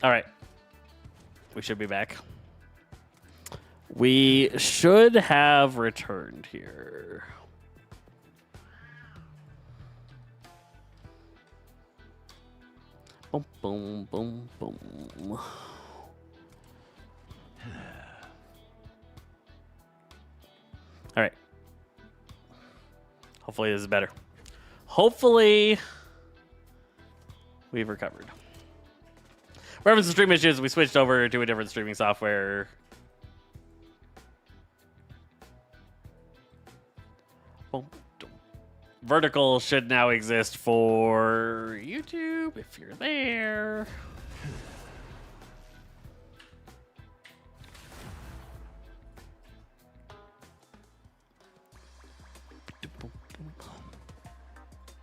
All right. We should be back. We should have returned here. Boom, boom, boom, boom. All right. Hopefully this is better. Hopefully we've recovered. We're having some stream issues. We switched over to a different streaming software. Boom. Vertical should now exist for YouTube if you're there.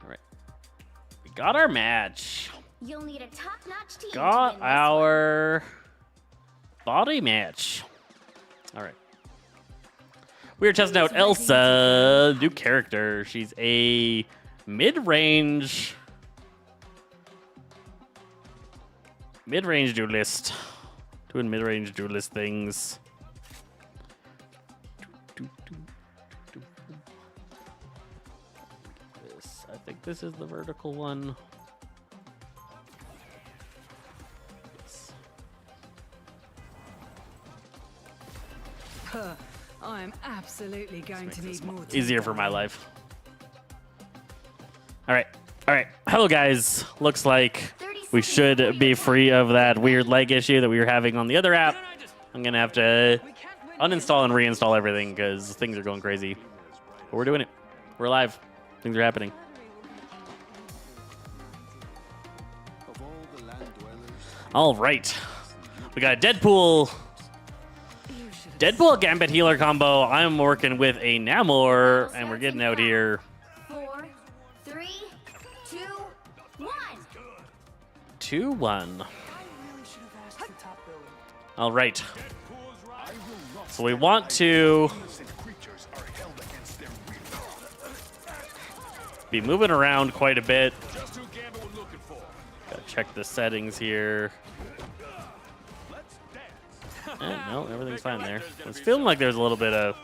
All right. We got our match. You'll need a top-notch team. Got our body match. All right. We are testing out Elsa, new character. She's a mid-range duelist. Doing mid-range duelist things. I think this is the vertical one. I'm absolutely going to need more time. Easier for my life. All right. Hello, guys. Looks like we should be free of that weird lag issue that we were having on the other app. I'm going to have to uninstall and reinstall everything because things are going crazy. But we're doing it. We're live. Things are happening. All right. We got a Deadpool Gambit healer combo. I'm working with a Namor, and we're getting out here. 4, 3, 2, 1. 2-1. All right. So we want to be moving around quite a bit. Gotta check the settings here. No, everything's fine there. It's feeling like there's a little bit of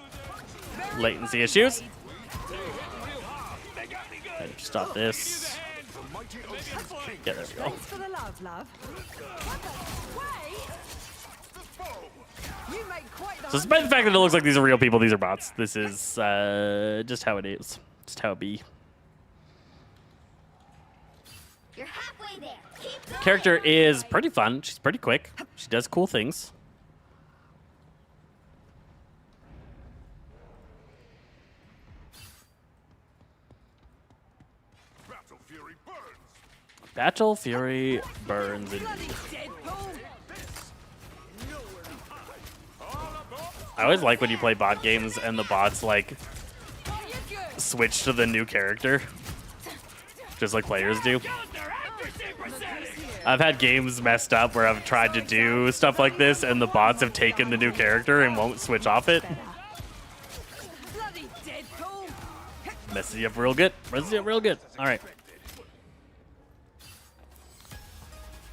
latency issues. Stop this. Yeah, there we go. Thanks for the love, love. You make quite the So despite the fact that it looks like these are real people, these are bots. This is just how it is. Just how it be. You're halfway there. Keep going. Character is pretty fun. She's pretty quick. She does cool things. Battle Fury burns indeed. I always like when you play bot games and the bots like switch to the new character, just like players do. I've had games messed up where I've tried to do stuff like this and the bots have taken the new character and won't switch off it. Messes you up real good. Messes you up real good. All right.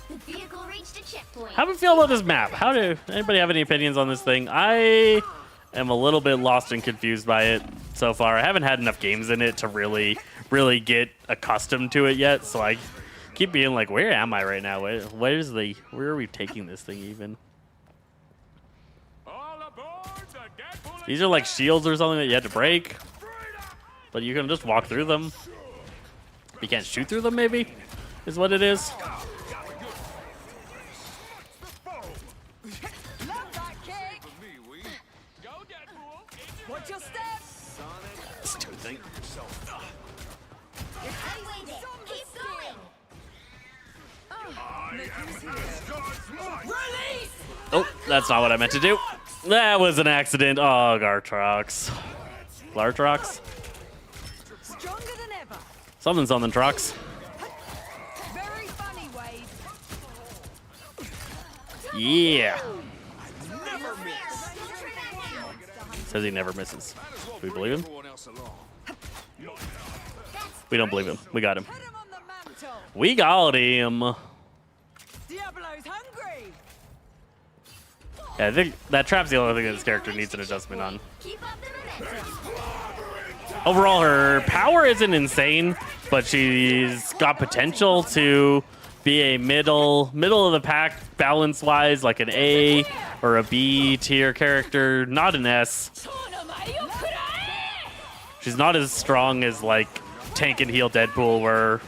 The vehicle reached a checkpoint. How do you feel about this map? How do anybody have any opinions on this thing? I am a little bit lost and confused by it so far. I haven't had enough games in it to really get accustomed to it yet. So I keep being like, where am I right now? Where are we taking this thing even? These are like shields or something that you had to break, but you can just walk through them. You can't shoot through them, maybe, is what it is. Stupid thing. You're halfway there. Keep going. Oh, that's not what I meant to do. That was an accident. Oh, Gartrox. Lartrox? Stronger than ever. Something trucks. Very funny, Wade. Yeah. Never miss. Don't try that now. Says he never misses. Do we believe him? We don't believe him. We got him. Put him on the mantle. We got him. Diablo's hungry. Yeah, I think that trap's the only thing that this character needs an adjustment on. Keep up the momentum. Overall, her power isn't insane, but she's got potential to be a middle of the pack balance wise, like an A or a B tier character, not an S. She's not as strong as like tank and heal Deadpool, where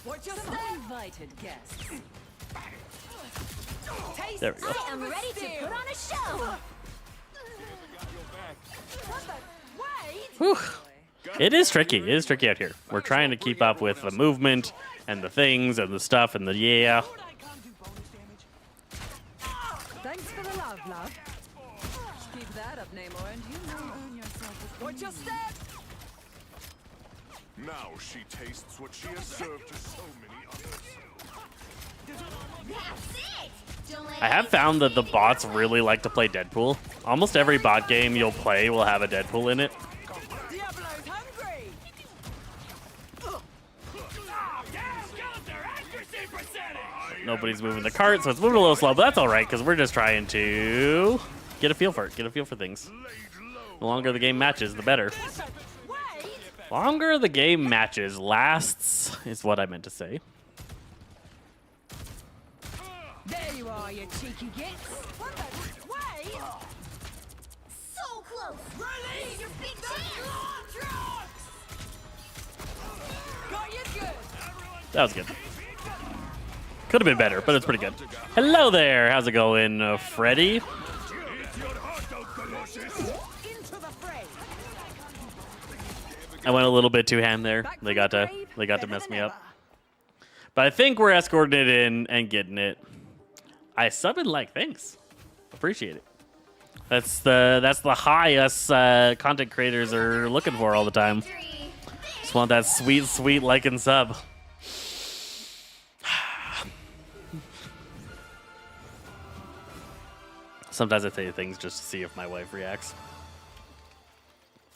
Watch your step. Invited guests. Taste There we go. I am ready to put on a show. whew, it is tricky. It is tricky out here. We're trying to keep up with the movement and the things and the stuff and the yeah. Thanks for the love, love. Keep that up, Namor, and you know earn yourself. Watch your step. Now she tastes what she has served to so many others. That's it. Don't let I have found that the bots really like to play Deadpool. Almost every bot game you'll play will have a Deadpool in it. Diablo's hungry. Nobody's moving the cart, so it's moving a little slow, but that's all right because we're just trying to get a feel for it, get a feel for things. The longer the game matches, the better. Wait. Longer the game matches lasts is what I meant to say. There you are, you cheeky gits. Wait. so close. Release your big chance. Got you good. That was good. Could have been better, but it's pretty good. Hello there. How's it going, Freddy? Into the fray. I went a little bit too ham there. Back They from got the to grave, they got to better mess than me up. ever. But I think we're escorting it in and getting it. I sub and like, thanks. Appreciate it. That's the high us content creators are looking for all the time. Three. Just want that sweet like and sub. Sometimes I say things just to see if my wife reacts.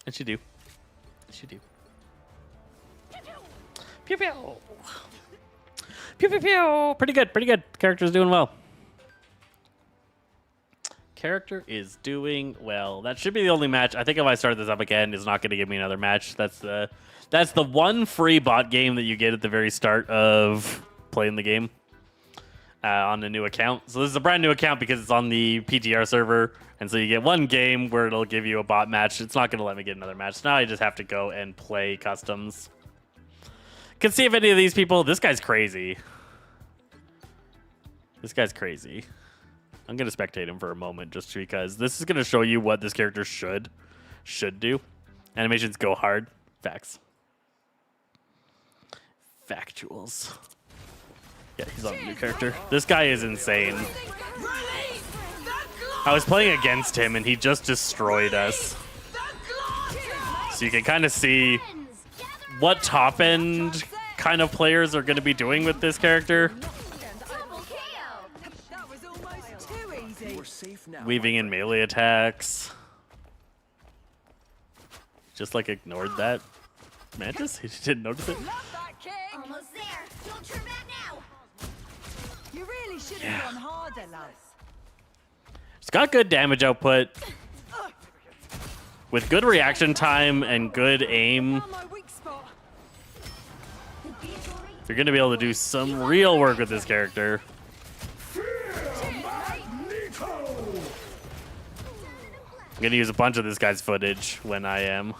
And she do. She do. Pew pew. Pew pew pew. Pretty good, pretty good. Character's doing well. Character is doing well. That should be the only match. I think if I start this up again, it's not going to give me another match. That's the one free bot game that you get at the very start of playing the game on a new account. So this is a brand new account because it's on the PTR server, and so you get one game where it'll give you a bot match. It's not going to let me get another match. Now I just have to go and play customs. Can see if any of these people. This guy's crazy. This guy's crazy. I'm going to spectate him for a moment just because this is going to show you what this character should do. Animations go hard. Facts. Factuals. Yeah, he's on a new character. This guy is insane. I was playing against him and he just destroyed us. So you can kind of see what top end kind of players are going to be doing with this character. Double KO. That was almost too easy. We're safe now. Weaving in melee attacks. Just like ignored that. Mantis? He didn't notice it? Love that kick. Almost there. Don't turn back now. You really should have gone harder, love. It's got good damage output. With good reaction time and good aim, Found my weak spot. you're going to be able to do some real work with this character. I'm going to use a bunch of this guy's footage when I am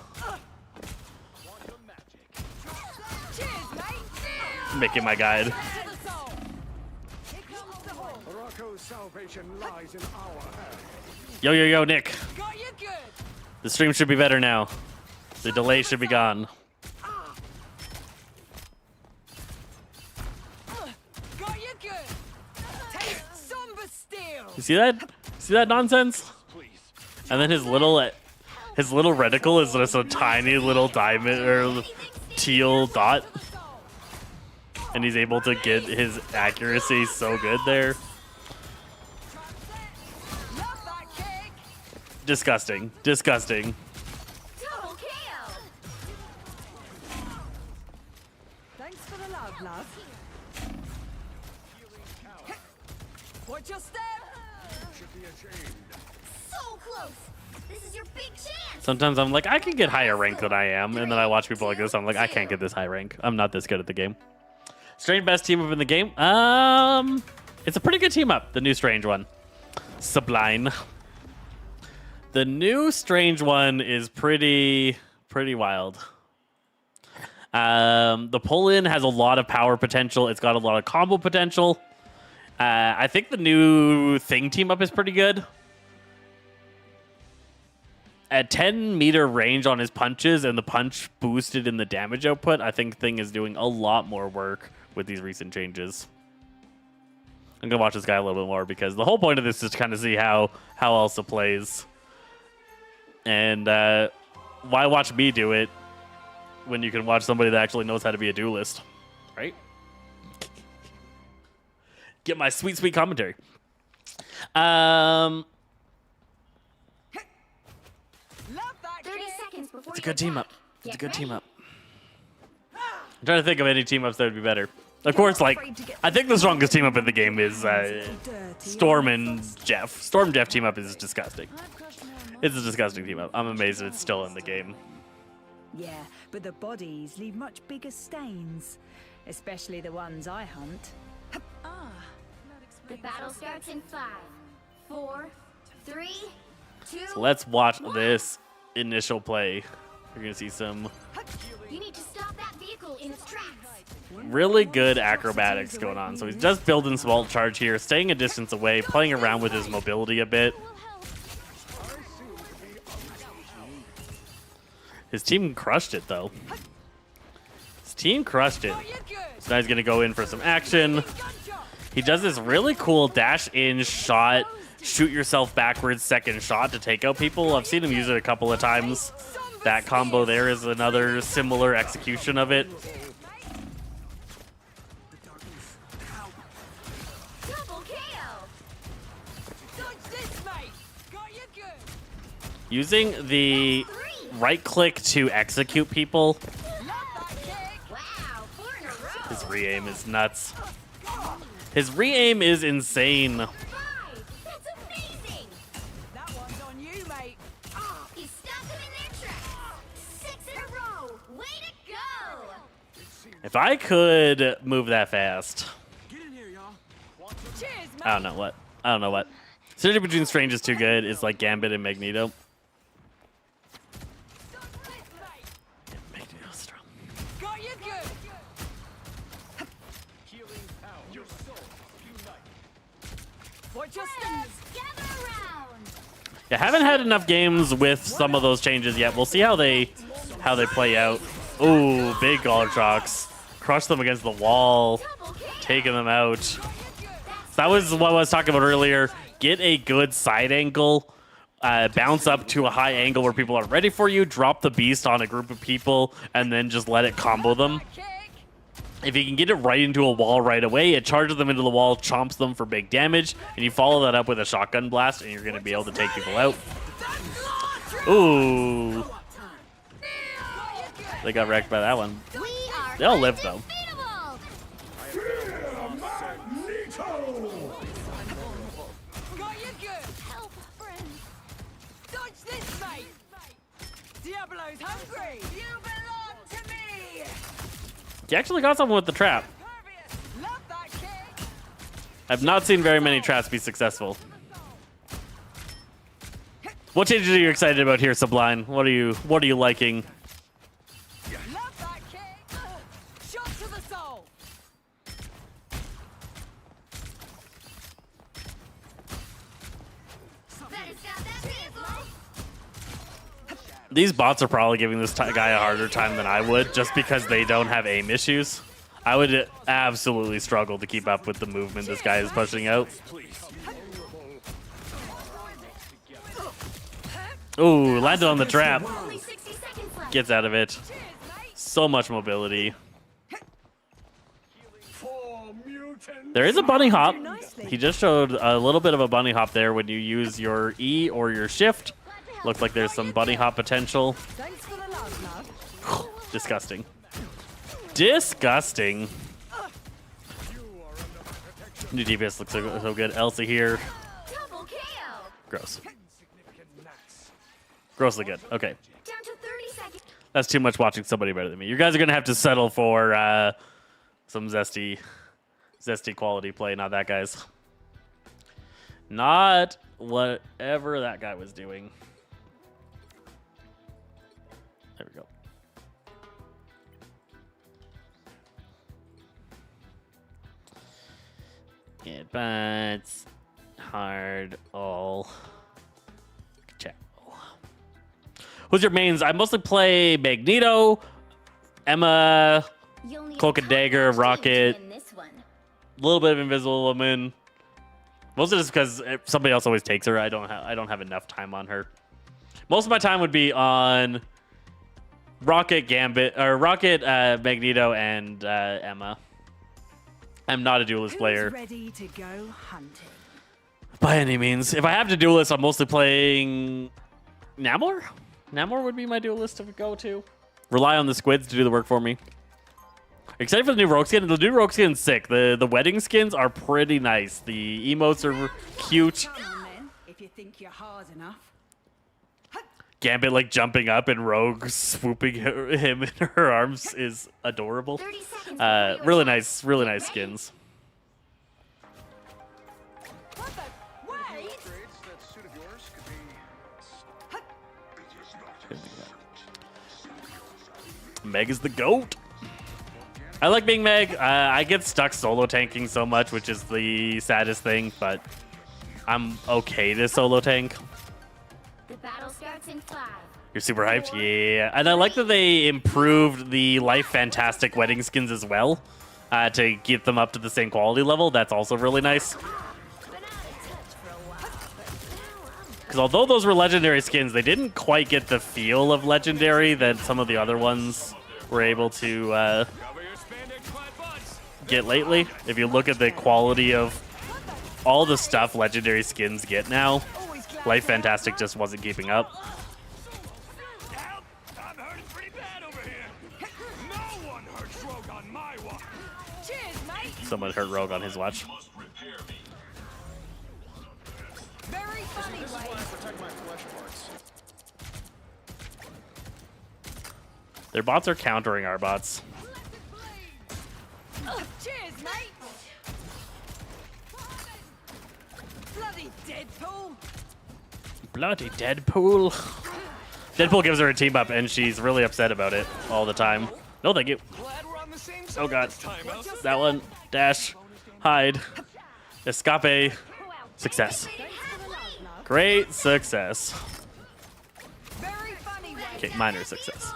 Cheers, mate. making my guide. To the soul. Here comes the horn. Rocco's salvation lies in our hands. Yo, Nick. Got you good. The stream should be better now. The delay should be gone. Got you good. Taste somber steel. You see that? See that nonsense? And then his little reticle is just a tiny little diamond or teal dot. And he's able to get his accuracy so good there. Love that kick. Disgusting. Disgusting. Double KO. Thanks for the love, love. Watch your step. So close. This is your big chance. Sometimes I'm like, I can get higher rank than I am, and then I watch people like this. I'm like, I can't get this high rank. I'm not this good at the game. Strange best team up in the game. It's a pretty good team up. The new Strange one, Sublime. The new Strange one is pretty wild. The pull-in has a lot of power potential. It's got a lot of combo potential. I think the new Thing team up is pretty good. At 10-meter range on his punches and the punch boosted in the damage output, I think Thing is doing a lot more work with these recent changes. I'm going to watch this guy a little bit more because the whole point of this is to kind of see how Elsa plays. And why watch me do it when you can watch somebody that actually knows how to be a duelist, right? Get my sweet, sweet commentary. 30 seconds before It's a good team up. It's a good team up. I'm trying to think of any team ups that would be better. Of course, like, I think the strongest team up in the game is Storm and Jeff. Storm and Jeff team up is disgusting. It's a disgusting team up. I'm amazed it's still in the game. Yeah, but the bodies leave much bigger stains, especially the ones I hunt. The battle starts in 5, 4, 3, 2. So let's watch this initial play. You're going to see some You need to stop that vehicle in its tracks. really good acrobatics going on. So he's just building small charge here, staying a distance away, playing around with his mobility a bit. His team crushed it, though. His team crushed it. So now he's going to go in for some action. He does this really cool dash-in shot, shoot yourself backwards second shot to take out people. I've seen him use it a couple of times. That combo there is another similar execution of it. Double KO. Using the right click to execute people. Wow, 4 in a row. His re-aim is nuts. His re-aim is insane. 5. That's amazing. That one's on you, mate. He stopped them in their tracks. 6 in a row. Way to go. If I could move that fast. Cheers, mate. I don't know what. I don't know what. Synergy between Strange is too good. It's like Gambit and Magneto. Magneto's strong. Got you good. Watch your step. Gather around. Yeah, haven't had enough games with some of those changes yet. We'll see how they play out. Ooh, big Galtrox. Crush them against the wall. Double KO. Taking them out. So that was what I was talking about earlier. Get a good side angle. Bounce up to a high angle where people are ready for you. Drop the beast on a group of people. And then just let it combo them. Kick. If you can get it right into a wall right away, it charges them into the wall, chomps them for big damage. And you follow that up with a shotgun blast. And you're going to be able to take people out. Ooh. They got wrecked by that one. We are They'll live, though. undefeatable. Got you good. Help, friend. Dodge this, mate. Diablo's hungry. You belong to me. He actually got someone with the trap. Pervious. Love that kick. I've not seen very many traps be successful. What changes are you excited about here, Sublime? What are you liking? Love that kick. Shot to the soul. Better stop that vehicle. These bots are probably giving this guy a harder time than I would, just because they don't have aim issues. I would absolutely struggle to keep up with the movement this guy is pushing out. Ooh, landed on the trap. Only 60 seconds left. Gets out of it. Cheers, mate. So much mobility. There is a bunny hop. He just showed a little bit of a bunny hop there when you use your E or your shift. Looks like there's some bunny hop potential. Thanks for the love, love. Disgusting. Disgusting. New DPS looks so good. Elsa here. Double KO. Gross. Grossly good. Okay. Down to 30 seconds. That's too much watching somebody better than me. You guys are going to have to settle for some zesty quality play. Not that, guys. Not whatever that guy was doing. There we go. Advance, hard, all. Ciao. Who's your mains? I mostly play Magneto, Emma, You'll need Cloak and Dagger, to Rocket, win this one. a little bit of Invisible Woman. Most of it is because somebody else always takes her. I don't have enough time on her. Most of my time would be on Rocket, Gambit, or Rocket, Magneto, and Emma. I'm not a duelist player Ready to go hunting? by any means. If I have to duelist, I'm mostly playing Namor. Namor would be my duelist to go to. Rely on the squids to do the work for me. Excited for the new rogue skin. The new rogue skin's sick. The wedding skins are pretty nice. The emotes are cute. Come on then, if you think you're hard enough. Gambit like jumping up and Rogue swooping him in her arms is adorable. 30 seconds before you Really attack. nice, really nice Ready? skins. What the? Wait! That suit of yours could be. Meg is the GOAT. I like being Meg. I get stuck solo tanking so much, which is the saddest thing, but I'm okay to solo tank. The battle starts in 5. You're super hyped? Yeah. And I like that they improved the Life Fantastic wedding skins as well to get them up to the same quality level. That's also really nice. Been out of touch for a while, but now I'm Because although those were legendary skins, they didn't quite get the feel of legendary that some of the other ones were able to Cover your spandex clad butts. get lately. If you look at the quality of all the stuff legendary skins get now, Life Fantastic just wasn't keeping up. Help! I'm hurting pretty bad over here. No one hurts Rogue on my watch. Cheers, mate! Someone hurt Rogue on his watch. Very funny, Wade. Protect my flesh parts. Their bots are countering our bots. Cheers, mate! Bloody Deadpool! Bloody Deadpool. Deadpool gives her a team up and she's really upset about it all the time. No, thank you. Glad we're on the same side Oh god. this time, Elsa. That one. Dash. Hide. Escape. Success. Great success. Very funny, Wade. Okay, minor success.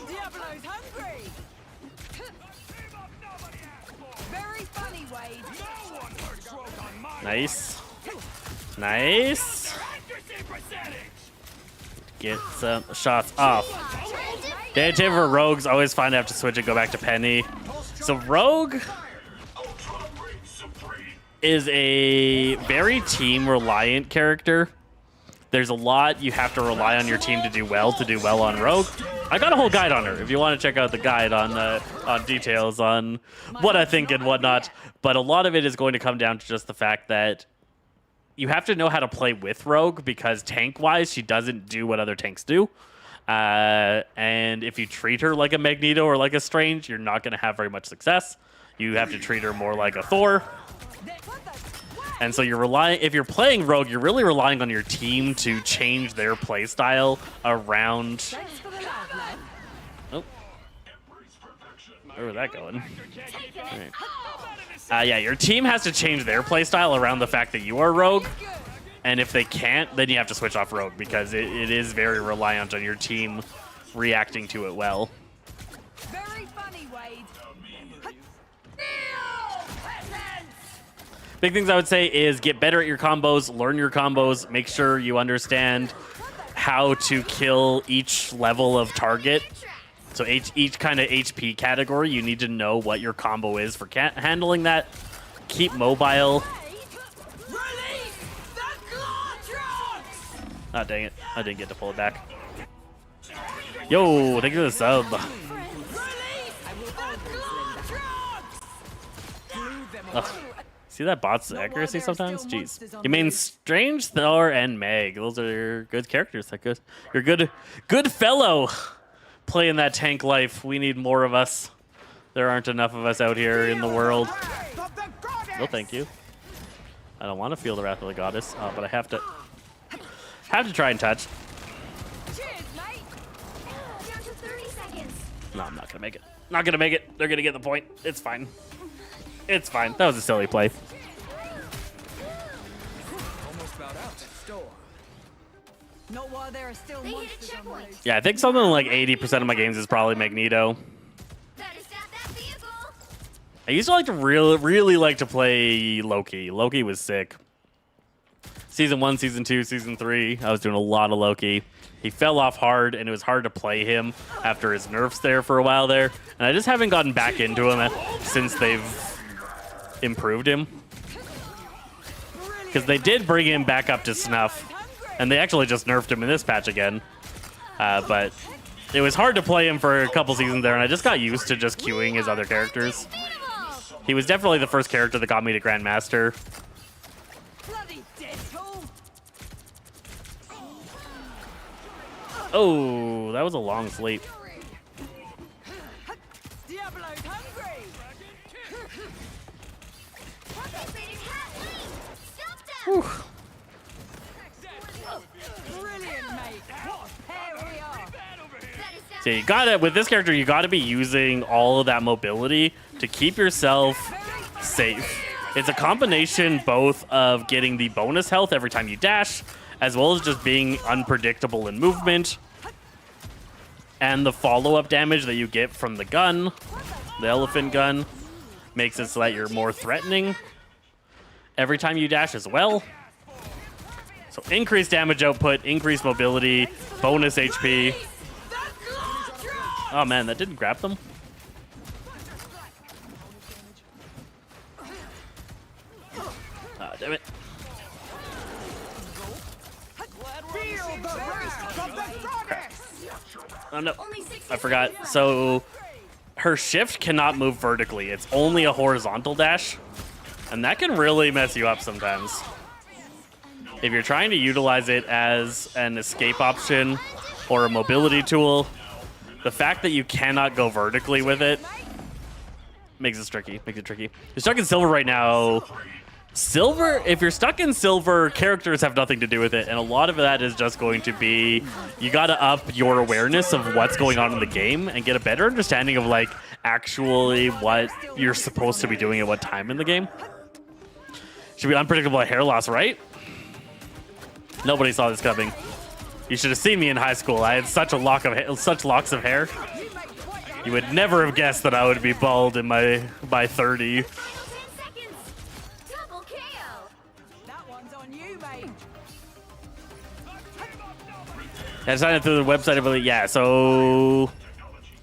Diablo's hungry! Very funny, Wade. No one hurts Rogue on my Nice. Nice. accuracy percentage. Get some shots off. Day for Rogues, always find I have to switch and go back to Penny. So Rogue is a very team reliant character. There's a lot you have to rely on your team to do well on Rogue. I got a whole guide on her if you want to check out the guide on details on what I think and whatnot. But a lot of it is going to come down to just the fact that you have to know how to play with Rogue because tank-wise, she doesn't do what other tanks do. And if you treat her like a Magneto or like a Strange, you're not going to have very much success. You have to treat her more like a Thor. And so if you're playing Rogue, you're really relying on your team to change their play style around. Thanks for the love, love. Oh, where was that going? Right. Yeah, your team has to change their play style around the fact that you are Rogue. And if they can't, then you have to switch off Rogue because it is very reliant on your team reacting to it well. Very funny, Wade. Big things I would say is get better at your combos, learn your combos, make sure you understand how to kill each level of target. So each kind of HP category, you need to know what your combo is for handling that. Keep mobile. Release the Glortrox! Ah, dang it. I didn't get to pull it back. Yo, thank you for the sub. Release the Glortrox! Ugh. See that bot's accuracy sometimes? Jeez. You mean Strange, Thor, and Meg. Those are good characters. That good. You're good fellow playing that tank life. We need more of us. There aren't enough of us out here in the world. No, thank you. I don't want to feel the wrath of the goddess, but I have to try and touch. Cheers, mate. Down to 30 seconds. No, I'm not gonna make it. Not gonna make it. They're gonna get the point. It's fine. It's fine. That was a silly play. Almost about out. Not while there are still They hit a monsters on the checkpoint. loose. Yeah, I think something like 80% of my games is probably Magneto. Better stop that vehicle. I used to like to really like to play Loki. Loki was sick. Season 1, Season 2, Season 3, I was doing a lot of Loki. He fell off hard, and it was hard to play him after his nerfs there for a while there. And I just haven't gotten back into him since they've improved him. Because they did bring him back up to snuff. And they actually just nerfed him in this patch again. But it was hard to play him for a couple seasons there, and I just got used to just queuing his other characters. Unbeatable. He was definitely the first character that got me to Grandmaster. Bloody Deadpool. Oh, that was a long sleep. Diablo's hungry. Activated hat link. Stop them. Brilliant, mate. What a pair we are. Better stop So you gotta, with this character, you gotta be using all of that mobility to keep yourself safe. It's a combination both of getting the bonus health every time you dash, as well as just being unpredictable in movement, and the follow-up damage that you get from the gun, the elephant gun, makes it so that you're more threatening every time you dash as well. So increased damage output, increased mobility, bonus HP. Oh man, that didn't grab them. Ah, damn it. Oh no, Only 60 I forgot. seconds left. So her shift cannot move vertically. It's only a horizontal dash. And that can really mess you up sometimes. If you're trying to utilize it as an escape option or a mobility tool, the fact that you cannot go vertically with it makes it tricky. You're stuck in silver right now. Silver, if you're stuck in silver, characters have nothing to do with it, and a lot of that is just going to be, you gotta up your awareness of what's going on in the game and get a better understanding of like actually what you're supposed to be doing at what time in the game. Should be unpredictable hair loss, right? Nobody saw this coming. You should have seen me in high school. I had such locks of hair. You would never have guessed that I would be bald in by 30. 10 seconds. Double KO. That one's on you, mate. I signed up through the website, I believe. Yeah, so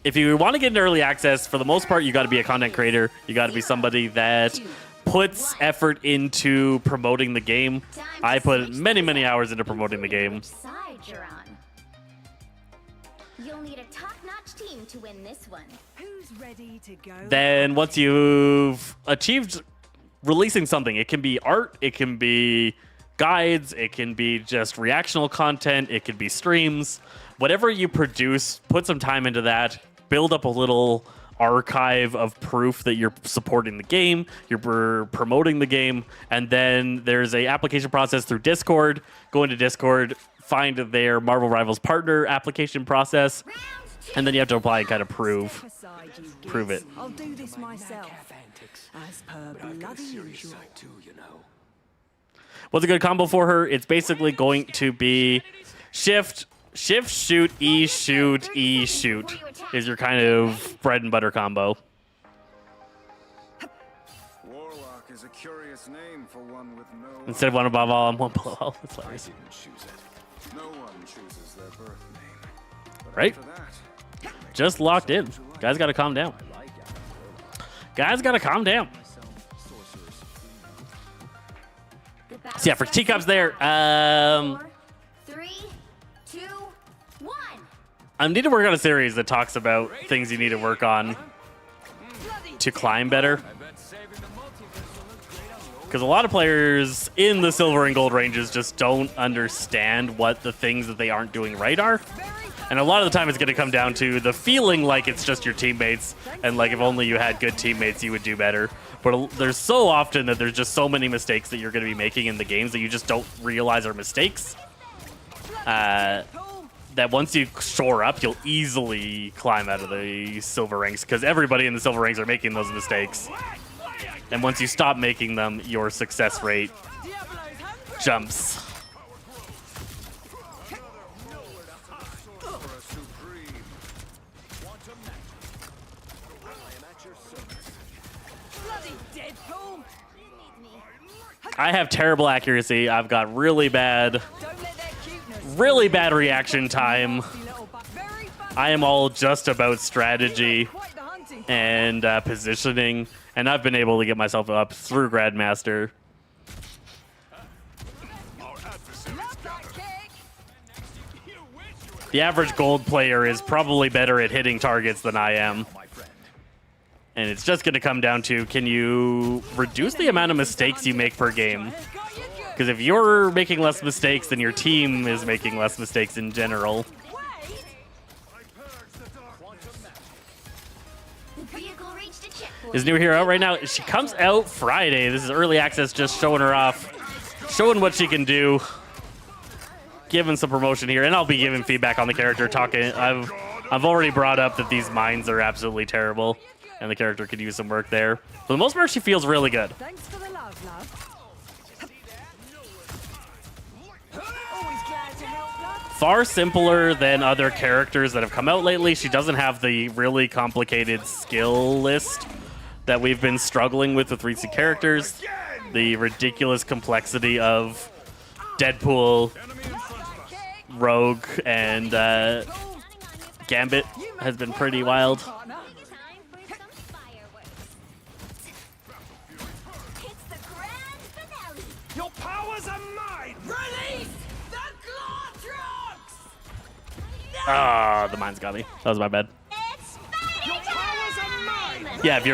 if you want to get into early access, for the most part, you got to be a content creator. You got to be somebody that puts effort into promoting the game. I put many hours into promoting the game. Which side you're on. You'll need a top-notch team to win this one. Who's ready to go? Then once you've achieved releasing something, it can be art, it can be guides, it can be just reactional content, it can be streams. Whatever you produce, put some time into that, build up a little archive of proof that you're supporting the game, you're promoting the game, and then there's a application process through Discord. Go into Discord, find their Marvel Rivals partner application process, Round 2. and then you have to apply and kind of prove Aside, you prove geeks. it. I'll do this myself. As per bloody usual. What's a good combo for her? It's basically going to be shift, shoot, E, shoot, E, shoot is your kind of bread and butter combo. Warlock is a curious name for one with no. Instead of one above all, I'm one below all. That's hilarious. No one chooses their birth name. But Right? after that, Just locked in. Guys got to calm down. Guys got to calm down. The So yeah, for battle teacups there, 4, 3, 2, 1. I need to work on a series that talks about things you need to work on to climb better. I bet saving the multiverse will look great on the old Because a lot of players in the silver and gold ranges just don't understand what the things that they aren't doing right are. And a lot of the time it's going to come down to the feeling like it's just your teammates, and like if only you had good teammates, you would do better. But there's so often that there's just so many mistakes that you're going to be making in the games that you just don't realize are mistakes. That once you shore up, you'll easily climb out of the silver ranks, because everybody in the silver ranks are making those mistakes. And once you stop making them, your success rate jumps. Bloody Deadpool! I have terrible accuracy. I've got really bad Don't let their cuteness. reaction time. Very funny. I am all just about strategy Quite the hunting. and positioning, and I've been able to get myself up through Grandmaster. Love that kick. The average gold player is probably better at hitting targets than I am. And it's just going to come down to, can you reduce the amount of mistakes you make per game? Got you good. Because if you're making less mistakes, then your team is making less mistakes in general. Wait. The vehicle reached a checkpoint. Is New Hero out right now? She comes out Friday. This is early access, just showing her off, showing what she can do, giving some promotion here, and I'll be giving feedback on the character. Talking, I've already brought up that these mines are absolutely terrible, and the character could use some work there. For the most part, she feels really good. Thanks for the love. Always glad to help, love. Far simpler than other characters that have come out lately. She doesn't have the really complicated skill list that we've been struggling with recent characters. The ridiculous complexity of Deadpool, Rogue, and Gambit has been pretty wild. Partner. Time for some fireworks. It's the grand finale. Your powers are mine! Release the Glortrux! Ah, the mines got me. That was my bad. It's Your Spider powers are mine! Time! Yeah, if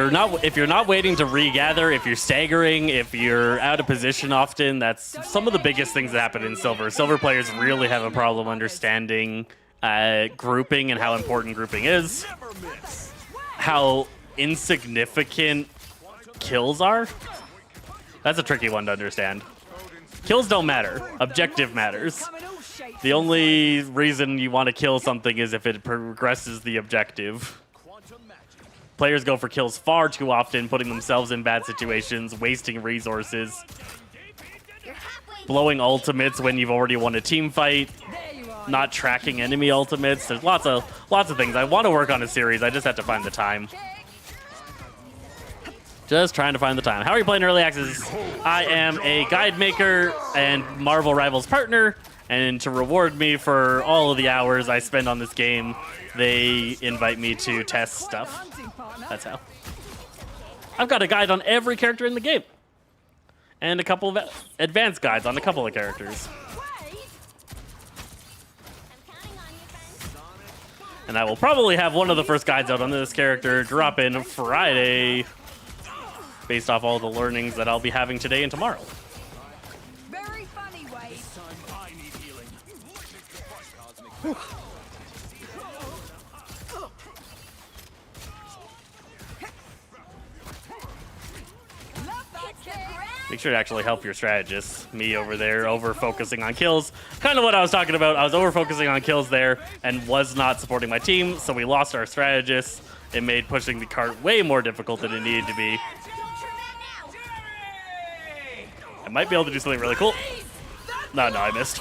you're not waiting to regather, if you're staggering, if you're out of position often, that's some of the biggest things that happen in Silver. Silver players really have a problem understanding grouping and how important grouping is, how insignificant kills are. That's a tricky one to understand. Kills don't matter. Objective matters. Come in all shapes. The only reason you want to kill something is if it progresses the objective. Players go for kills far too often, putting themselves in bad situations, wasting resources, You're halfway. blowing ultimates when you've already won a team fight, There you are. not tracking enemy ultimates. There's lots of things. I want to work on a series. I just have to find the time. Just trying to find the time. How are you playing early access? I am a guide maker and Marvel Rivals partner, and to reward me for all of the hours I spend on this game, they invite me to test stuff. Hunting partner. That's how. I've got a guide on every character in the game, and a couple of advanced guides on a couple of characters. Wait. I'm counting on you, friends. And I will probably have one of the first guides out on this character drop in Friday, based off all the learnings that I'll be having today and tomorrow. Very funny, Wade. I need healing. Love that kick. Make sure to actually help your strategist. Me over there, over focusing on kills. Kind of what I was talking about. I was over focusing on kills there and was not supporting my team, so we lost our strategist. It made pushing the cart way more difficult than it needed to be. I might be able to do something really cool. No, I missed.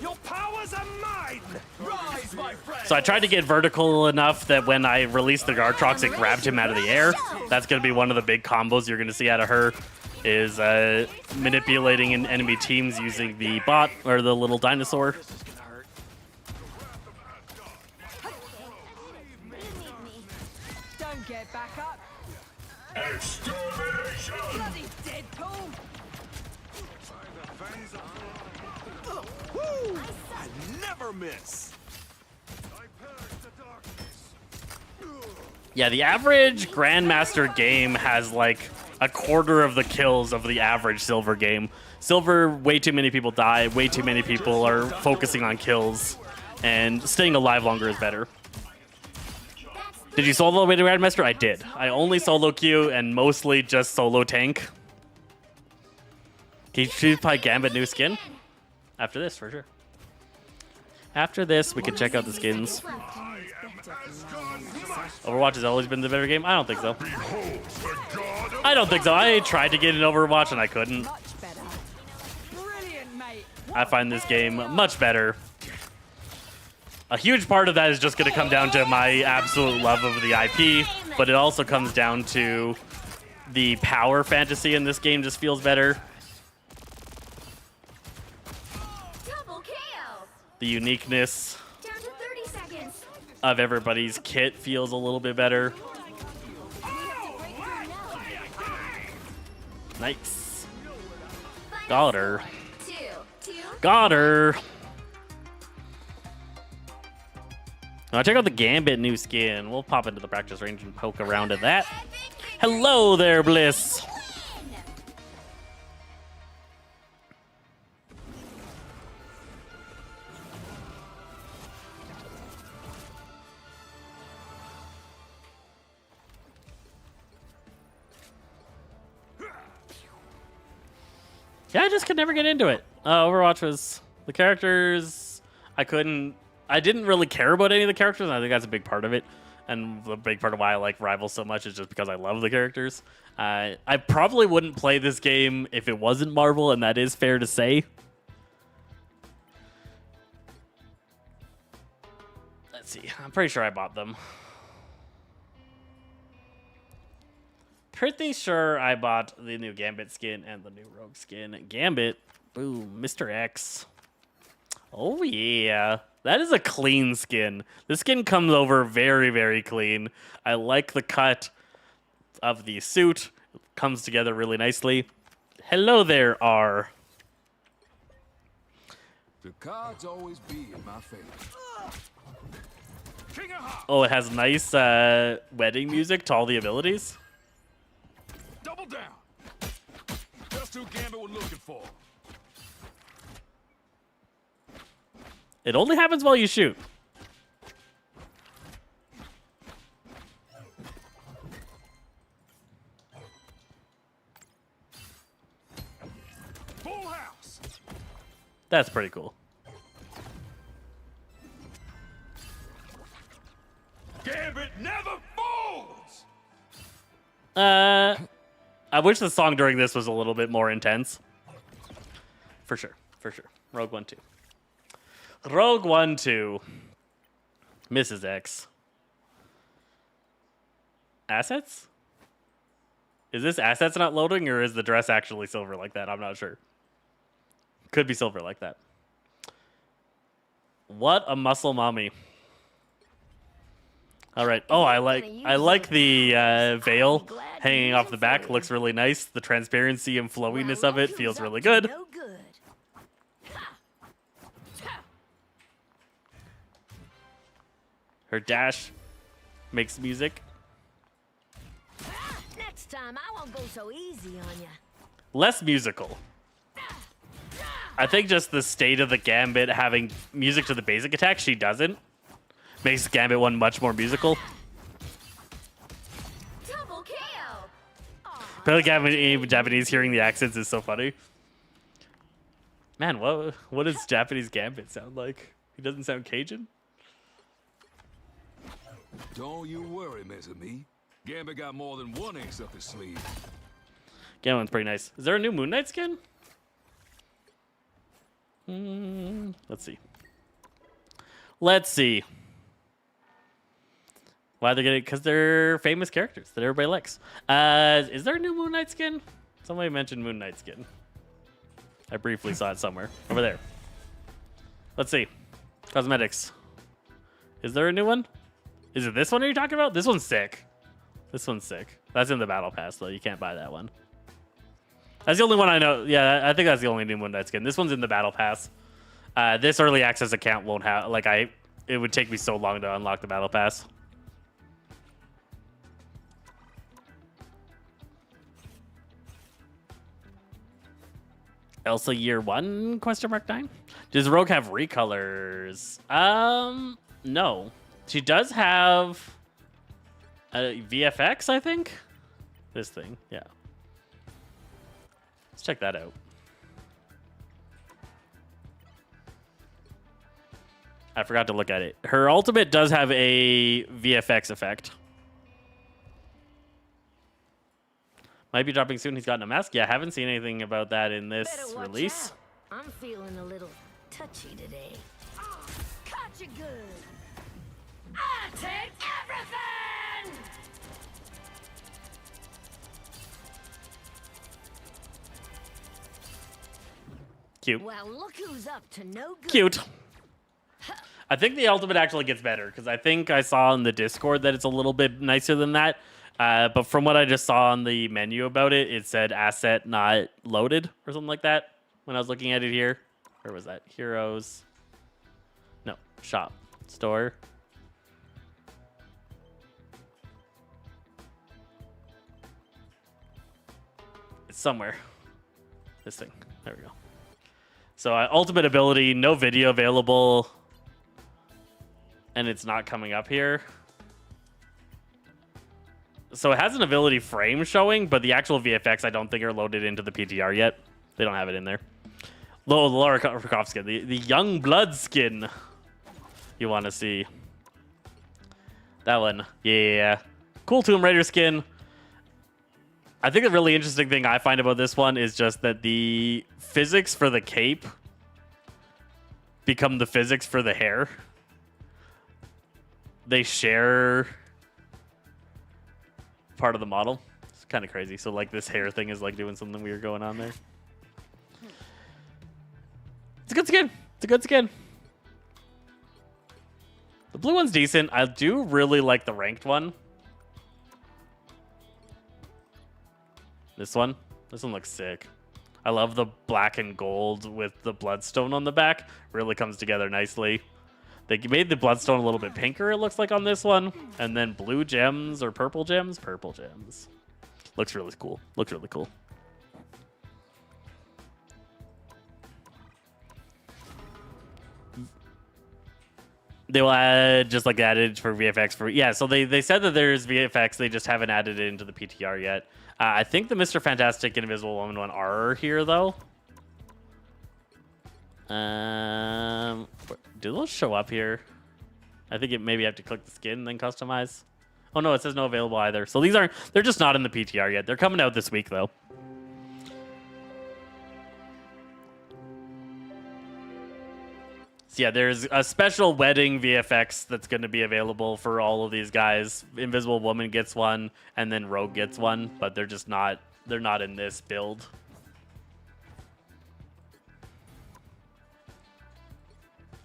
Your powers are mine! Rise, my friend! So I tried to get vertical enough that when I released the Gartrox, it grabbed him out of the air. That's going to be one of the big combos you're going to see out of her, is manipulating enemy teams using the bot, or the little dinosaur. Don't get back up. Bloody Deadpool. I never miss! Yeah, the average Grandmaster game has like a quarter of the kills of the average Silver game. Silver, way too many people die, way too many people are focusing on kills, and staying alive longer is better. Did you solo Waiting Grandmaster? I did. I only solo queue and mostly just solo tank. Can you play Gambit new skin? After this, for sure. After this, we can check out the skins. Overwatch has always been the better game? I don't think so. I don't think so. I tried to get in Overwatch and I couldn't. Much better. Brilliant, mate. I find this game much better. A huge part of that is just going to come down to my absolute love of the IP, but it also comes down to the power fantasy in this game just feels better. Double KO. The uniqueness Down to 30 seconds. of everybody's kit feels a little bit better. Nice. Got her. 2. Got her. Now check out the Gambit new skin. We'll pop into the practice range and poke around at that. Hello there, Bliss. Yeah, I just could never get into it. Overwatch was the characters. I didn't really care about any of the characters, and I think that's a big part of it. And the big part of why I like Rivals so much is just because I love the characters. I probably wouldn't play this game if it wasn't Marvel, and that is fair to say. Let's see. I'm pretty sure I bought them. Pretty sure I bought the new Gambit skin and the new Rogue skin. Gambit, boom, Mr. X. Oh yeah, that is a clean skin. This skin comes over very, very clean. I like the cut of the suit. It comes together really nicely. Hello there, R. The cards always be in my favor. King of Hearts. Oh, it has nice wedding music to all the abilities. Double down. Just who Gambit was looking for. It only happens while you shoot. Full house. That's pretty cool. Gambit never falls. I wish the song during this was a little bit more intense. For sure, for sure. Rogue One 2. Rogue One 2. Mrs. X. Assets? Is this assets not loading, or is the dress actually silver like that? I'm not sure. Could be silver like that. What a muscle mommy. All right. Oh, I like the veil hanging off the back. Looks really nice. The transparency and flowiness of it feels really good. No good. Her dash makes music. Next time, I won't go so easy on you. Less musical. I think just the state of the Gambit having music to the basic attack, she doesn't. Makes Gambit 1 much more musical. Double KO. Apparently Japanese hearing the accents is so funny. Man, what does Japanese Gambit sound like? He doesn't sound Cajun? Don't you worry, Mesami. Gambit got more than one ace up his sleeve. Gambit's pretty nice. Is there a new Moon Knight skin? Let's see. Let's see. Why they're getting? Because they're famous characters that everybody likes. Is there a new Moon Knight skin? Somebody mentioned Moon Knight skin. I briefly saw it somewhere. Over there. Let's see. Cosmetics. Is there a new one? Is it this one you're talking about? This one's sick. This one's sick. That's in the battle pass, though. You can't buy that one. That's the only one I know. Yeah, I think that's the only new Moon Knight skin. This one's in the battle pass. This early access account won't have... Like, it would take me so long to unlock the battle pass. Elsa year 1 ? 9. Does Rogue have recolors? No. She does have a VFX, I think. This thing, yeah. Let's check that out. I forgot to look at it. Her ultimate does have a VFX effect. Might be dropping soon. He's gotten a mask. Yeah, I haven't seen anything about that in this Better watch release. out. I'm feeling a little touchy today. Oh, caught you good. I take everything! Cute. Well, look who's up to no good. Cute. I think the ultimate actually gets better because I think I saw in the Discord that it's a little bit nicer than that. But from what I just saw on the menu about it, it said asset not loaded or something like that when I was looking at it here. Where was that? Heroes. No. Shop. Store. It's somewhere. This thing. There we go. So ultimate ability, no video available. And it's not coming up here. So it has an ability frame showing, but the actual VFX I don't think are loaded into the PTR yet. They don't have it in there. Lara Croft skin, the young blood skin. You want to see that one? Yeah, cool Tomb Raider skin. I think the really interesting thing I find about this one is just that the physics for the cape become the physics for the hair. They share part of the model. It's kind of crazy. So like this hair thing is like doing something weird going on there. It's a good skin. It's a good skin. The blue one's decent. I do really like the ranked one. This one looks sick. I love the black and gold with the bloodstone on the back. Really comes together nicely. They made the bloodstone a little bit pinker, it looks like, on this one. And then blue gems or purple gems? Purple gems. Looks really cool. Looks really cool. They will add just like added for VFX for... Yeah, so they said that there's VFX. They just haven't added it into the PTR yet. I think the Mr. Fantastic and Invisible Woman one are here, though. Do those show up here? I think maybe you have to click the skin and then customize. Oh no, it says no available either. So these aren't, they're just not in the PTR yet. They're coming out this week though. So yeah, there's a special wedding VFX that's going to be available for all of these guys. Invisible Woman gets one and then Rogue gets one, but they're just not, they're not in this build.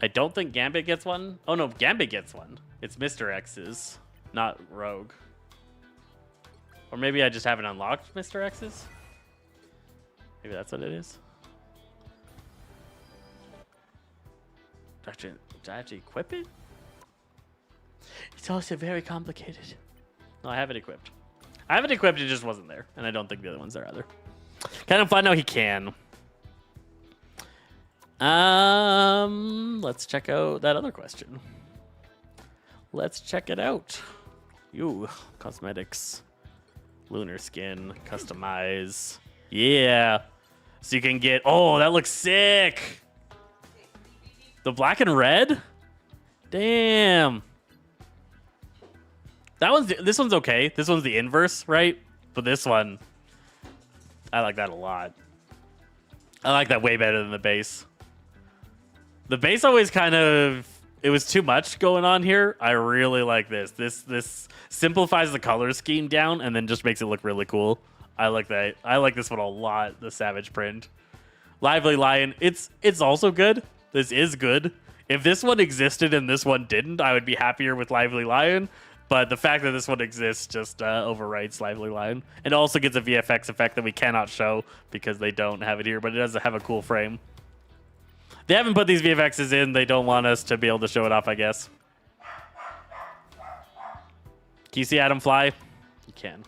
I don't think Gambit gets one. Oh no, Gambit gets one. It's Mr. X's, not Rogue. Or maybe I just haven't unlocked Mr. X's. Maybe that's what it is. Do I have to equip it? It's also very complicated. No, I have it equipped. I have it equipped, it just wasn't there. And I don't think the other one's there either. Kind of fun now he can. Let's check out that other question. Let's check it out. Ooh, cosmetics. Lunar skin, customize. Yeah. So you can get, oh, that looks sick. The black and red? Damn. This one's okay. This one's the inverse, right? But this one, I like that a lot. I like that way better than the base. The base always kind of, it was too much going on here. I really like this. This simplifies the color scheme down and then just makes it look really cool. I like that. I like this one a lot, the Savage print. Lively Lion, it's also good. This is good. If this one existed and this one didn't, I would be happier with Lively Lion. But the fact that this one exists just overwrites Lively Lion. It also gets a VFX effect that we cannot show because they don't have it here, but it does have a cool frame. They haven't put these VFXs in. They don't want us to be able to show it off, I guess. Can you see Adam fly? You can.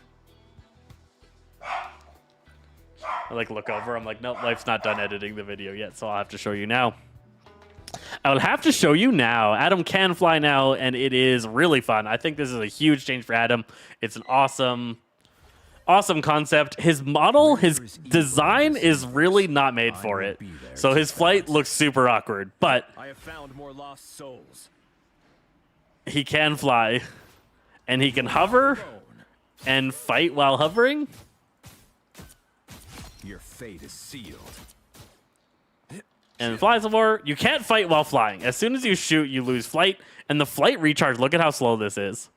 I like look over. I'm like, nope, Life's not done editing the video yet, so I'll have to show you now. I will have to show you now. Adam can fly now, and it is really fun. I think this is a huge change for Adam. It's an awesome concept. His model, his design is really not made for it. So his flight looks super awkward, but I have found more lost souls. he can fly, and he can hover and fight while hovering. Your fate is sealed. And fly some more. You can't fight while flying. As soon as you shoot, you lose flight. And the flight recharge, look at how slow this is.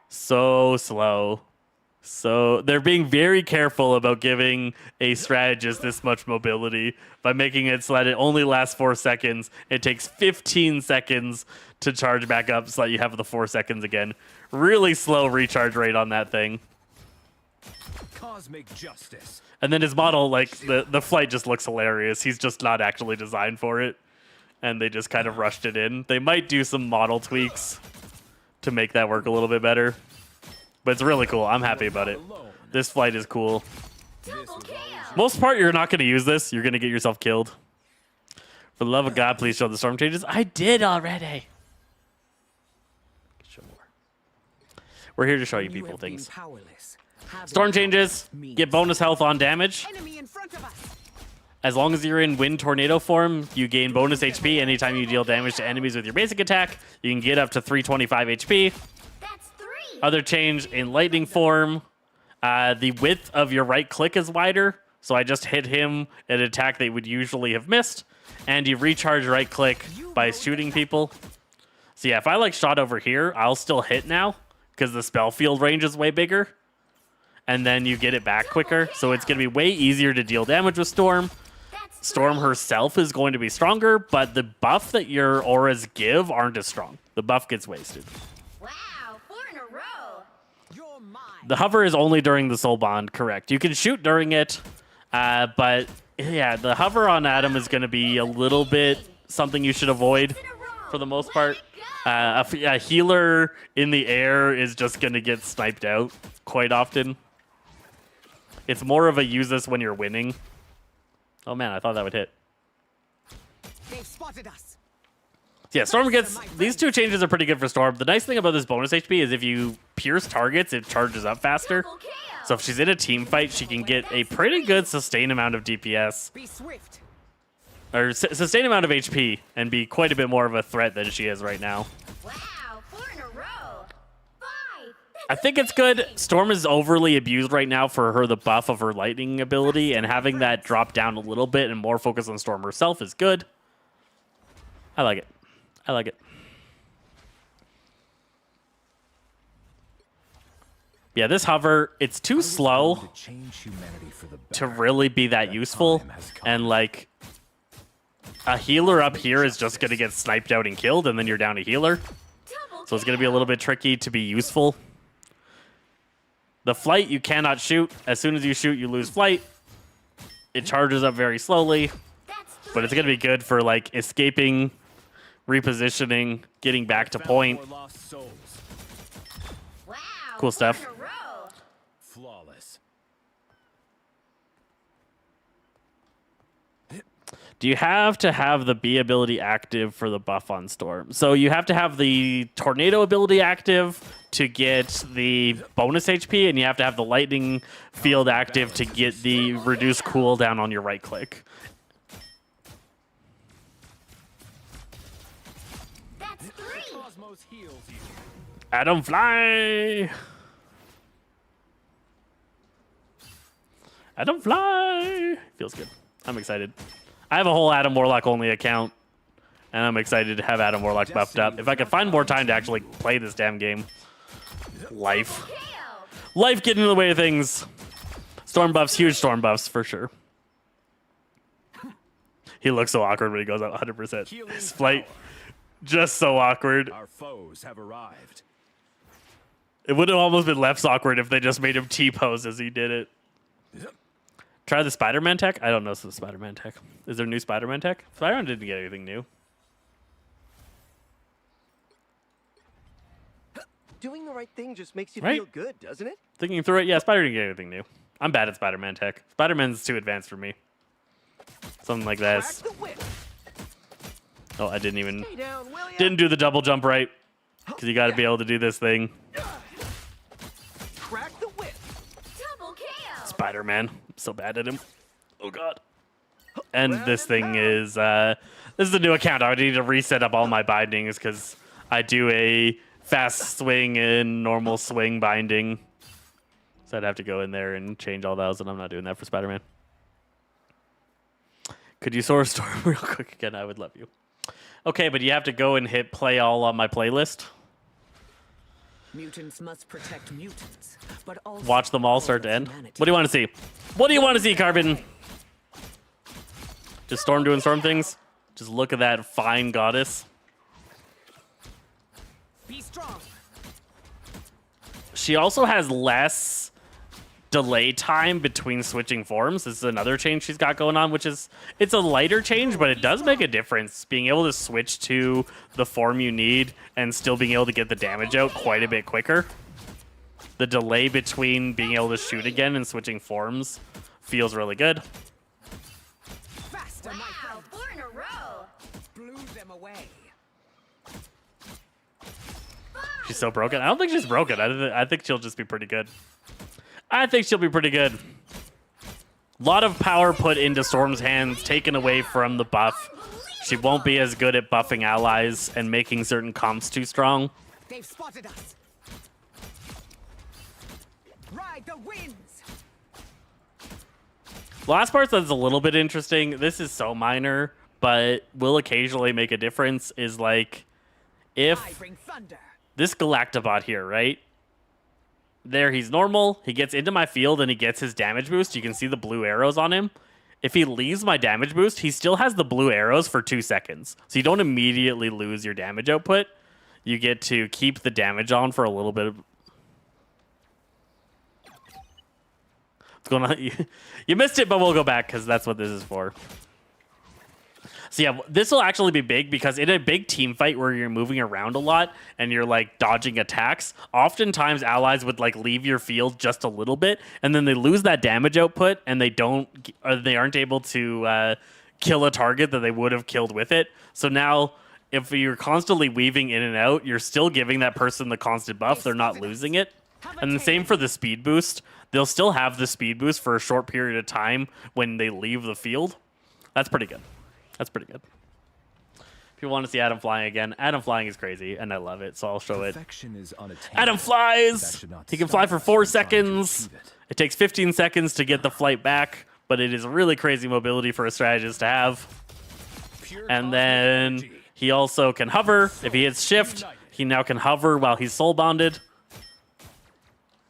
So slow. So they're being very careful about giving a strategist this much mobility by making it so that it only lasts 4 seconds. It takes 15 seconds to charge back up so that you have the 4 seconds again. Really slow recharge rate on that thing. Cosmic justice. And then his model, like, the flight just looks hilarious. He's just not actually designed for it. And they just kind of rushed it in. They might do some model tweaks to make that work a little bit better. But it's really cool. I'm happy about it. This flight is cool. Double kill. Most part, you're not going to use this. You're going to get yourself killed. For the love of God, please show the storm changes. I did already. Show more. We're here to show you people things. Storm changes. Get bonus health on damage. Enemy in front of us. As long as you're in wind tornado form, you gain bonus HP anytime you deal damage to enemies with your basic attack. You can get up to 325 HP. That's 3. Other change in lightning form. The width of your right click is wider. So I just hit him an attack they would usually have missed. And you recharge right click by shooting people. So yeah, if I like shot over here, I'll still hit now because the spell field range is way bigger. And then you get it back quicker. So it's going to be way easier to deal damage with Storm. That's Storm herself is going to be stronger, but the buff that your auras give aren't as strong. The buff gets wasted. wow, 4 in a row. You're mine. The hover is only during the soul bond, correct. You can shoot during it, but yeah, the hover on Adam is going to be a little bit something you should avoid In a row. for the most part. A healer in the air is just going to get sniped out quite often. It's more of a use this when you're winning. Oh man, I thought that would hit. They've spotted us. Yeah, Storm gets... These two changes are pretty good for Storm. The nice thing about this bonus HP is if you pierce targets, it charges up faster. Double kill. So if she's in a team fight, she can get a pretty good sustained amount of DPS. Be swift. Or sustained amount of HP and be quite a bit more of a threat than she is right now. wow, 4 in a row. 5. I think it's good. Storm is overly abused right now for the buff of her lightning ability, and having that drop down a little bit and more focus on Storm herself is good. I like it. I like it. Yeah, this hover, it's too slow to really be that useful. And like, a healer up here is just going to get sniped out and killed, and then you're down a healer. Double So it's going to be a little bit tricky to be useful. The flight, you cannot shoot. As soon as you shoot, you lose flight. It charges up very slowly, That's 3. but it's going to be good for like escaping, repositioning, getting back to point. More lost souls. wow, Cool 4 stuff. In a row. Flawless. Do you have to have the B ability active for the buff on Storm? So you have to have the Tornado ability active to get the bonus HP, and you have to have the Lightning field active to get the reduced cooldown on your right click. That's 3. Cosmos heals you. Adam fly! Adam fly! Feels good. I'm excited. I have a whole Adam Warlock only account, and I'm excited to have Adam Warlock buffed up. If I could find more time to actually play this damn game. Life. Kill. Life getting in the way of things. Storm buffs, huge storm buffs for sure. He looks so awkward when he goes out 100%. His flight, just so awkward. Our foes have arrived. It would have almost been less awkward if they just made him T-pose as he did it. Try the Spider-Man tech? I don't know the Spider-Man tech. Is there new Spider-Man tech? Spider-Man didn't get anything new. Doing the right thing just makes you Right? feel good, doesn't it? Thinking through it, yeah, Spider didn't get anything new. I'm bad at Spider-Man tech. Spider-Man's too advanced for me. Something like this. Crack the whip. Oh, I didn't even... Stay down, will ya? Didn't do the double jump right. Because you got to be able to do this thing. Crack the whip. Double kill. Spider-Man. I'm so bad at him. Oh, God. And this thing is... this is a new account. I would need to reset up all my bindings because I do a fast swing and normal swing binding. So I'd have to go in there and change all those, and I'm not doing that for Spider-Man. Could you Sora Storm real quick again? I would love you. Okay, but you have to go and hit play all on my playlist. Mutants must protect mutants, but also Watch them all start to end. humanity. What do you want to see? What do you want to see, Carbon? Just Storm doing Storm things? Just look at that fine goddess. Be strong. She also has less delay time between switching forms. This is another change she's got going on, which is, it's a lighter change, but it does make a difference. Being able to switch to the form you need and still being able to get the damage out quite a bit quicker. The delay between being able to shoot again and switching forms feels really good. Faster, my Wow, friends. 4 in a row. Blew them away. She's so broken. I don't think she's broken. I think she'll just be pretty good. I think she'll be pretty good. A lot of power put into Storm's hands, taken away from the buff. She won't be as good at buffing allies and making certain comps too strong. They've spotted us. Ride the winds. Last part that's a little bit interesting. This is so minor, but will occasionally make a difference. Is like I if bring thunder. this Galactabot here, right? There, he's normal. He gets into my field and he gets his damage boost. You can see the blue arrows on him. If he leaves my damage boost, he still has the blue arrows for 2 seconds. So you don't immediately lose your damage output. You get to keep the damage on for a little bit. What's going on? You missed it, but we'll go back because that's what this is for. So yeah, this will actually be big because in a big team fight where you're moving around a lot and you're like dodging attacks, oftentimes allies would like leave your field just a little bit and then they lose that damage output and they aren't able to kill a target that they would have killed with it. So now if you're constantly weaving in and out, you're still giving that person the constant buff. They're not losing it. And the same for the speed boost. They'll still have the speed boost for a short period of time when they leave the field. That's pretty good. That's pretty good. People want to see Adam flying again. Adam flying is crazy, and I love it, so I'll show it. Perfection is unattainable. Adam That flies! should not He can stop fly for us 4 from trying to seconds. achieve it. It takes 15 seconds to get the flight back, but it is really crazy mobility for a strategist to have. Pure And cosmic then energy. he also can hover. If he hits shift, he now can hover while he's soul bonded.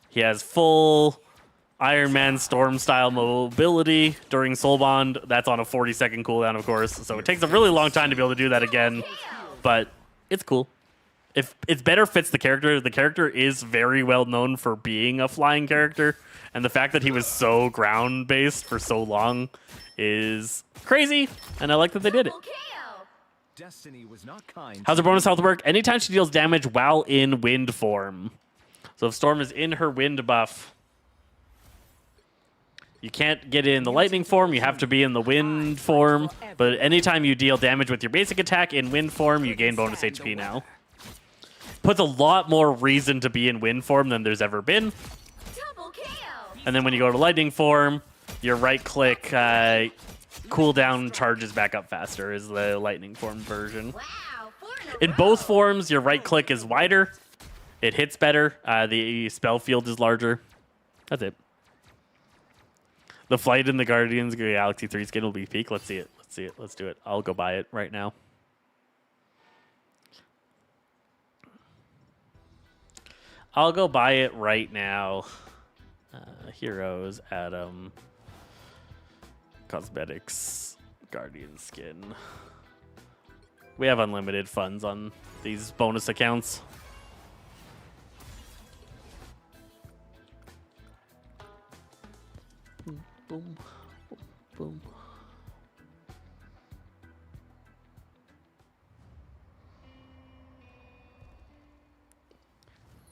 He has full Iron Man Storm style mobility during soul bond. That's on a 40-second cooldown, of course. So it takes a really long time to be able to do that again, but it's cool. If it better fits the character is very well known for being a flying character, and the fact that he was so ground based for so long is crazy, and I like that they did it. Double kill. Destiny was not kind. How's her bonus health work? Anytime she deals damage while in wind form. So if Storm is in her wind buff, you can't get in the lightning form, you have to be in the wind form. But anytime you deal damage with your basic attack in wind form, you gain bonus HP now. Puts a lot more reason to be in wind form than there's ever been. Double kill. And then when you go to lightning form, your right click cooldown charges back up faster is the lightning form version. Wow, 4 in a In both forms, your right click is wider. It hits better. The spell field is larger. That's it. The flight in the Guardians of the Galaxy 3 skin will be peak. Let's see it. Let's see it. Let's do it. I'll go buy it right now. I'll go buy it right now. Heroes, Adam, Cosmetics, Guardian skin. We have unlimited funds on these bonus accounts. Boom, boom, boom.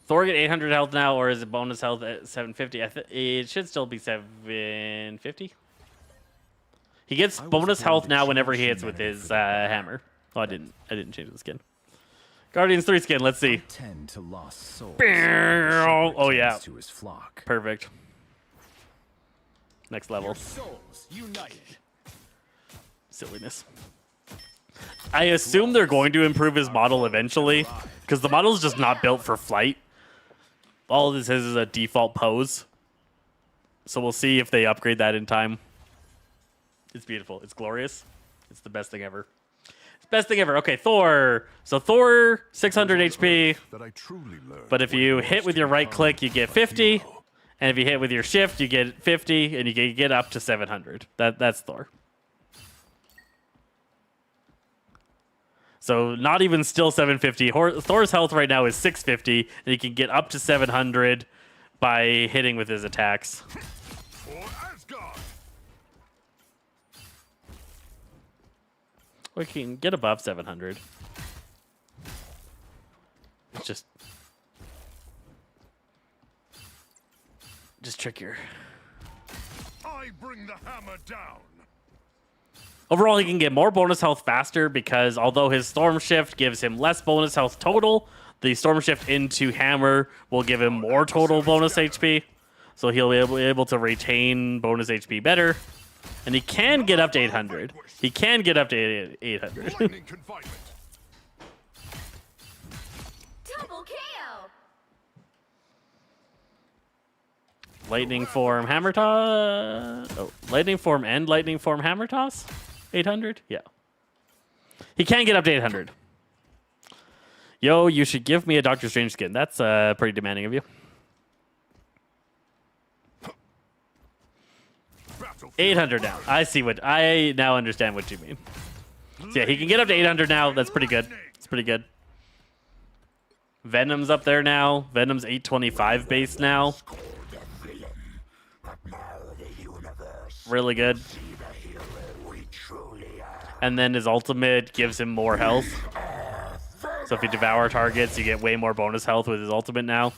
Thor get 800 health now, or is it bonus health at 750? It should still be 750. He gets bonus health now whenever he hits with his hammer. Oh, I didn't change the skin. Guardians 3 skin. Let's see. Tend to lost souls. Oh yeah. To his flock. Perfect. Next level. Souls united. Silliness. I assume they're going to improve his model eventually, because the model is just not built for flight. All this is a default pose. So we'll see if they upgrade that in time. It's beautiful. It's glorious. It's the best thing ever. It's the best thing ever. Okay, Thor. So Thor, 600 HP. But if you hit with your right click, you get 50. And if you hit with your shift, you get 50. And you can get up to 700. That's Thor. So not even still 750. Thor's health right now is 650, and he can get up to 700 by hitting with his attacks. We can get above 700. It's just trickier. I bring the hammer down. Overall, he can get more bonus health faster because although his Storm Shift gives him less bonus health total, the Storm Shift into Hammer will give him more total bonus HP. So he'll be able to retain bonus HP better. And he can get up to 800. He can get up to 800. Double KO. Lightning Form Hammer Toss. Oh, Lightning Form and Lightning Form Hammer Toss? 800? Yeah. He can get up to 800. Yo, you should give me a Doctor Strange skin. That's pretty demanding of you. 800 now. I now understand what you mean. So yeah, he can get up to 800 now. That's pretty good. It's pretty good. Venom's up there now. Venom's 825 base now. Really good. And then his ultimate gives him more health. So if you devour targets, you get way more bonus health with his ultimate now.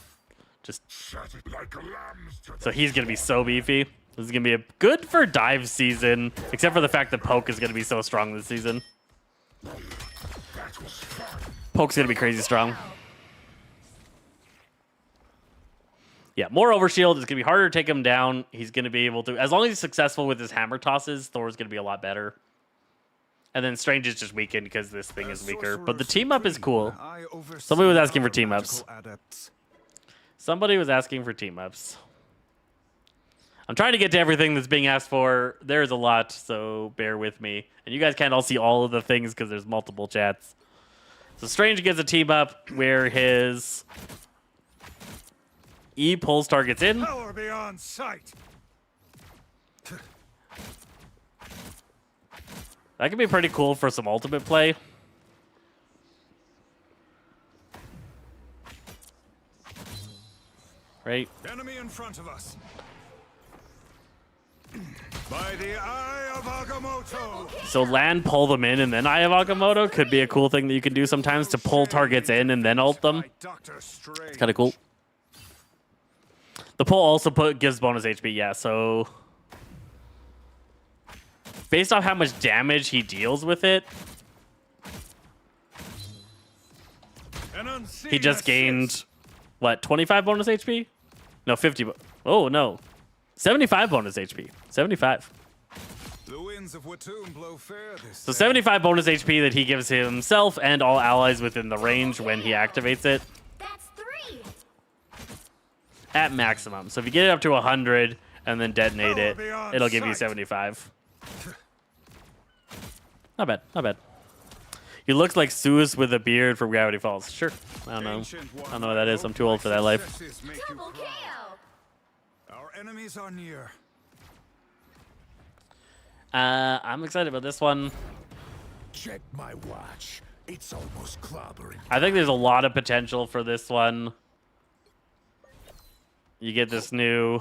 So he's going to be so beefy. This is going to be good for dive season, except for the fact that Poke is going to be so strong this season. Poke's going to be crazy strong. Yeah, more overshield. It's going to be harder to take him down. He's going to be able to, as long as he's successful with his hammer tosses, Thor's going to be a lot better. And then Strange is just weakened because this thing is weaker. But the team up is cool. Somebody was asking for team ups. Somebody was asking for team ups. I'm trying to get to everything that's being asked for. There's a lot, so bear with me. And you guys can't all see all of the things because there's multiple chats. So Strange gets a team up where his E pulls targets in. Power beyond sight. That could be pretty cool for some ultimate play. Right? Enemy in front of us. By the Eye of Agamotto. So land, pull them in, and then Eye of Agamotto could be a cool thing that you can do sometimes to pull targets in and then ult them. It's kind of cool. The pull also gives bonus HP, yeah, so based off how much damage he deals with it, he just gained, what, 25 bonus HP? No, 50. Oh, no. 75 bonus HP. 75. The winds of Watum blow fair this So 75 bonus HP that he gives himself and all allies within the range when he activates it. That's 3. At maximum. So if you get it up to 100 and then detonate it, it'll give you 75. Not bad, not bad. He looks like Zeus with a beard from Gravity Falls. Sure. I don't know. I don't know what that is. I'm too old for that life. Double KO. Our enemies are near. I'm excited about this one. Check my watch. It's almost clobbering. I think there's a lot of potential for this one. You get this new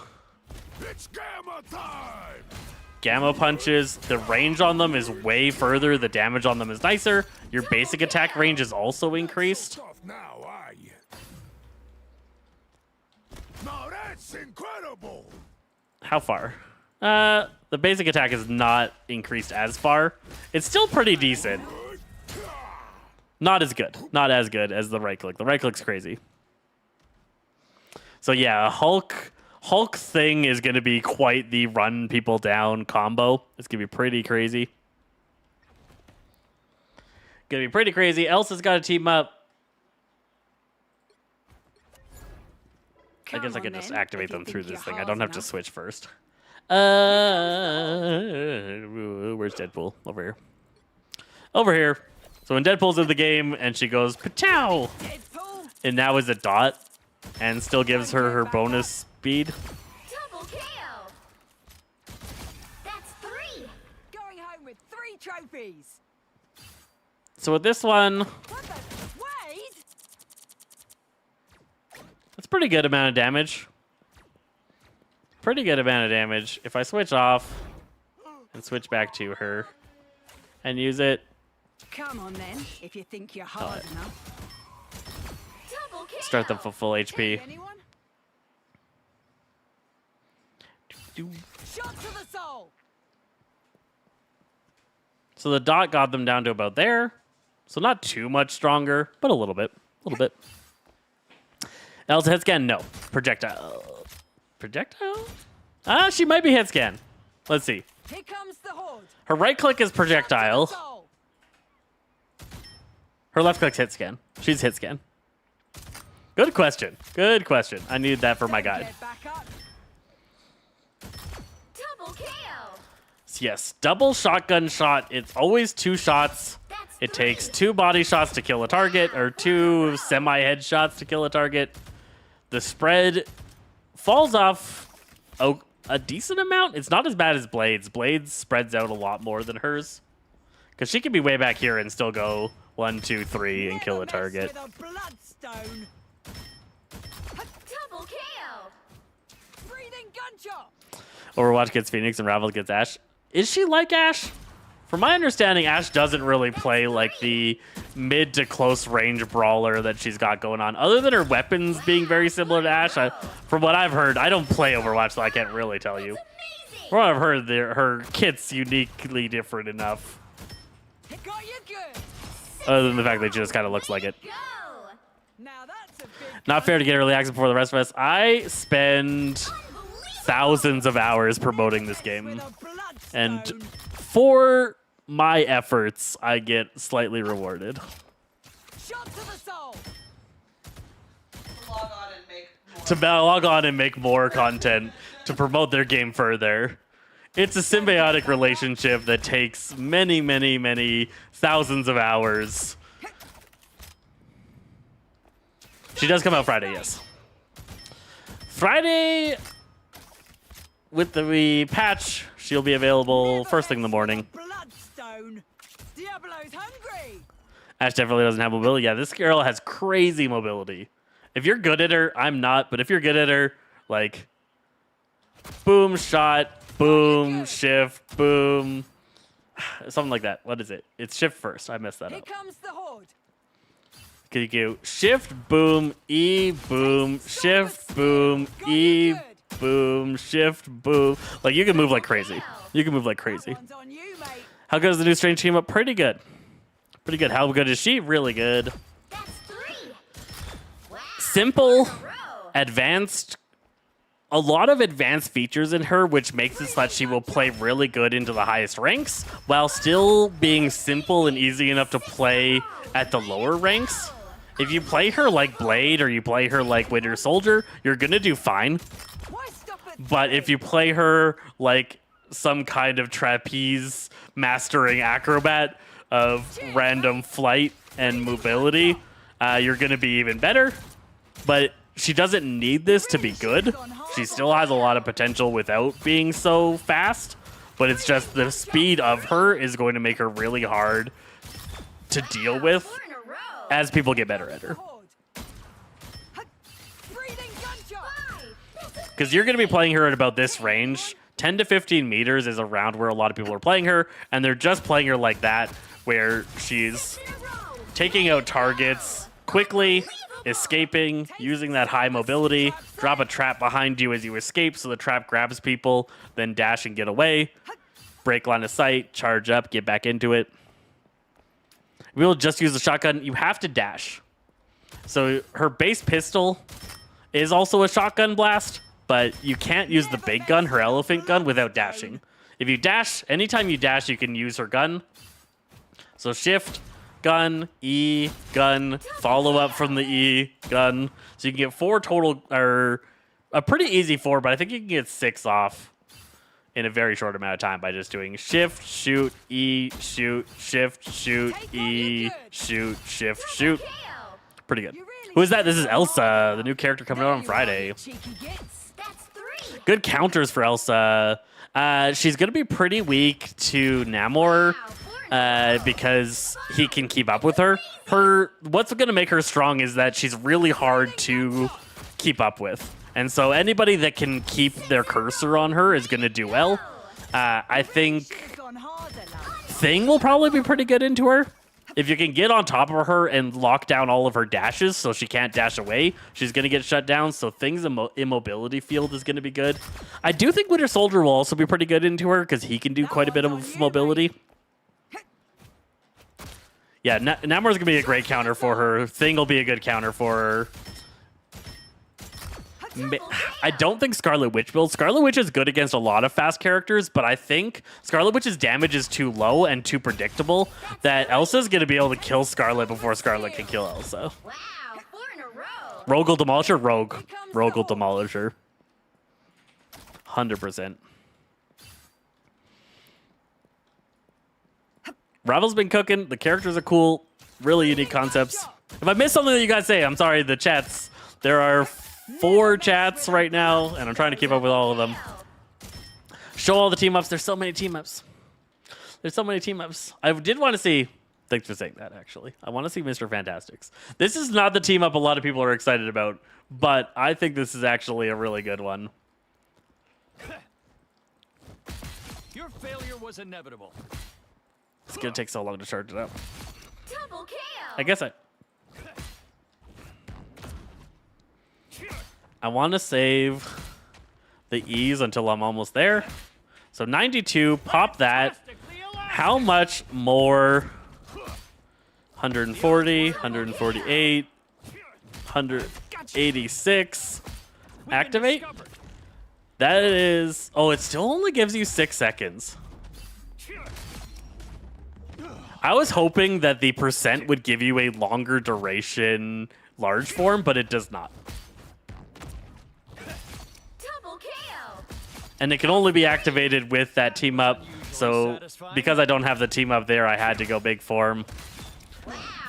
It's Gamma time! Gamma punches. The range on them is way further. The damage on them is nicer. Your basic attack range is also increased. Tough now, are you? Now that's incredible. How far? The basic attack is not increased as far. It's still pretty decent. Not as good. Not as good as the right click. The right click's crazy. So yeah, Hulk thing is going to be quite the run people down combo. It's going to be pretty crazy. Going to be pretty crazy. Elsa's got to team up. I guess I could just activate them through this thing. I don't have to switch first. Where's Deadpool? Over here. Over here. So when Deadpool's in the game and she goes, "Pachow!" and now is a dot and still gives her bonus speed. Double kill. That's 3. Going home with 3 trophies. So with this one, What the? Wait! that's pretty good amount of damage. Pretty good amount of damage. If I switch off and switch back to her and use it, Come on then, if you think you're hard enough. Double kill. start them for full HP. Anyone? Shot to the soul. So the dot got them down to about there. So not too much stronger, but a little bit. A little bit. Elsa head scan? No. Projectile. Projectile? She might be head scan. Let's see. Here comes the horde. Her right click is projectile. Soul. Her left click's hit scan. She's hit scan. Good question. Good question. I need that for my guide. Get back up. Double kill. Yes, double shotgun shot. It's always 2 shots. That's It 3. takes 2 body shots to kill a target, or 2 semi-head shots to kill a target. The spread falls off a decent amount. It's not as bad as Blades. Blades spreads out a lot more than hers. Because she can be way back here and still go 1, 2, 3 and kill a Never mess target. with a bloodstone. Double kill. Breathing gunshot. Overwatch gets Phoenix and Ravel gets Ashe. Is she like Ashe? From my understanding, Ashe doesn't really play like the mid to close range brawler that she's got going on. Other than her weapons being very similar to Ashe, from what I've heard, I don't play Overwatch, so I can't really tell you. Amazing. From what I've heard, her kit's uniquely different enough. It got you good. Other than the fact that she just kind of looks like it. Go. Now that's a big. Not fair to get early access before the rest of us. I spend thousands of hours promoting this game. With a bloodstone. And for my efforts, I get slightly rewarded. Shot to the soul. To log on and make more content to promote their game further. It's a symbiotic relationship that takes many, many, many thousands of hours. She does come out Friday, yes. Friday, with the patch, she'll be available first thing in the morning. Bloodstone. Diablo's hungry. Ashe definitely doesn't have mobility. Yeah, this girl has crazy mobility. If you're good at her, I'm not, but if you're good at her, like, boom, shot, boom, shift, boom, something like that. What is it? It's shift first. I messed that Here up. comes the horde. Can you go shift, boom, E, boom, shift, boom, E, boom, shift, boom. Like, you can move like crazy. You can move like crazy. That one's on you, mate. How good is the new Strange team up? Pretty good. Pretty good. How good is she? Really good. That's 3. Wow. Simple, In a row. advanced, a lot of advanced features in her, which makes it so that she will play really good into the highest ranks, while still being simple and easy enough to play at the lower ranks. If you play her like Blade or you play her like Winter Soldier, you're gonna do fine. Why stop at But if you play her like some kind of trapeze mastering acrobat of random flight and mobility, you're gonna be even better. But she doesn't need this to be good. She still has a lot of potential without being so fast. But it's just the speed of her is going to make her really hard to deal with 4 in a row. as people get better at the her. horde? Breathing gunshot. 5. Because you're going to be playing her at about this range. 10 to 15 meters is around where a lot of people are playing her. And they're just playing her like that, where she's In a row. taking out targets quickly escaping, using that high mobility, drop a trap behind you as you escape so the trap grabs people, then dash and get away, break line of sight, charge up, get back into it. We'll just use the shotgun. You have to dash. So her base pistol is also a shotgun blast, but you can't use the big gun, her elephant gun, without dashing. If you dash, anytime you dash, you can use her gun. So shift, gun, E, gun, follow up from the E, gun. So you can get 4 total, or a pretty easy 4, but I think you can get 6 off in a very short amount of time by just doing shift, shoot, E, shoot, shift, shoot, E, shoot, shift, shoot. Pretty good. Who is that? This is Elsa, the new character coming out on Friday. Cheeky gits. That's 3. Good counters for Elsa. She's going to be pretty weak to Namor because he can keep up with her. What's going to make her strong is that she's really hard to keep up with. And so anybody that can keep their cursor on her is going to do well. I think Gone harder, love. Thing will probably be pretty good into her. If you can get on top of her and lock down all of her dashes so she can't dash away, she's going to get shut down. So Thing's immobility field is going to be good. I do think Winter Soldier will also be pretty good into her because he can do quite a bit of mobility. Yeah, Namor's going to be a great counter for her. Thing will be a good counter for her. I don't think Scarlet Witch build. Scarlet Witch is good against a lot of fast characters, but I think Scarlet Witch's damage is too low and too predictable that Elsa's going to be able to kill Scarlet before Scarlet can kill Elsa. Wow, 4 in a row. Rogue will demolish her? Rogue will demolish her. 100%. Ravel's been cooking. The characters are cool. Really unique concepts. If I missed something that you guys say, I'm sorry. The chats. There are 4 chats right now, and I'm trying to keep up with all of them. Show all the team ups. There's so many team ups. There's so many team ups. I did want to see. Thanks for saying that, actually. I want to see Mr. Fantastics. This is not the team up a lot of people are excited about, but I think this is actually a really good one. Your failure was inevitable. It's going to take so long to charge it up. Double kill. I guess I want to save the E's until I'm almost there. So 92, pop that. How much more? 140, 148, 186. Activate? That is... Oh, it still only gives you 6 seconds. I was hoping that the percent would give you a longer duration large form, but it does not. Double kill. And it can only be activated with that team up. So because I don't have the team up there, I had to go big form.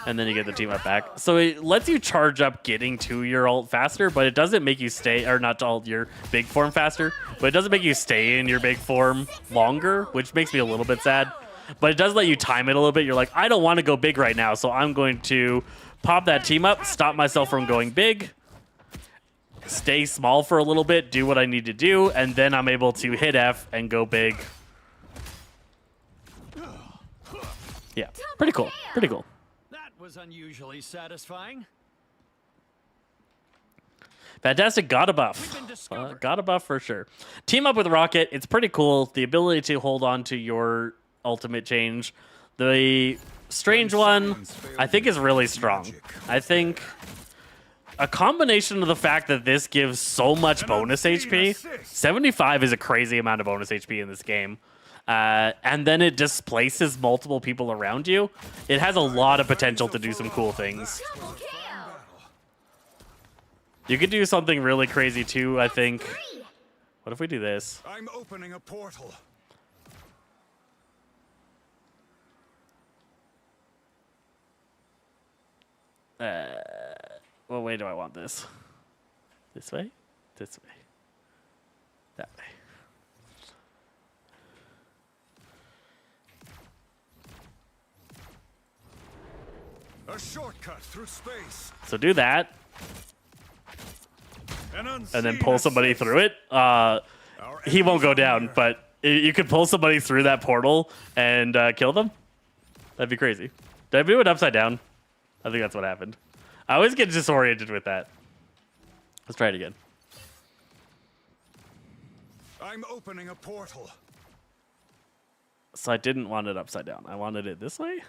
And then you get the team up back. So it lets you charge up getting to your ult faster, but it doesn't make you stay, or not ult, your big form faster, but it doesn't make you stay in your big form longer, which makes me a little bit sad. But it does let you time it a little bit. You're like, I don't want to go big right now, so I'm going to pop that team up, stop myself from going big, stay small for a little bit, do what I need to do, and then I'm able to hit F and go big. Yeah, pretty cool. Pretty cool. That was unusually satisfying. Fantastic, got a buff. Got a buff for sure. Team up with Rocket, it's pretty cool. The ability to hold on to your ultimate change. The strange one, I think, is really strong. I think a combination of the fact that this gives so much bonus HP, 75 is a crazy amount of bonus HP in this game, and then it displaces multiple people around you. It has a lot of potential to do some cool things. Double kill. You could do something really crazy too, I think. What if we do this? I'm opening a portal. What way do I want this? This way? This way. That way. A shortcut through space. So do that, and then pull somebody through it. He won't go down, but you could pull somebody through that portal and kill them. That'd be crazy. Did I do it upside down? I think that's what happened. I always get disoriented with that. Let's try it again. I'm opening a portal. So I didn't want it upside down. I wanted it this way.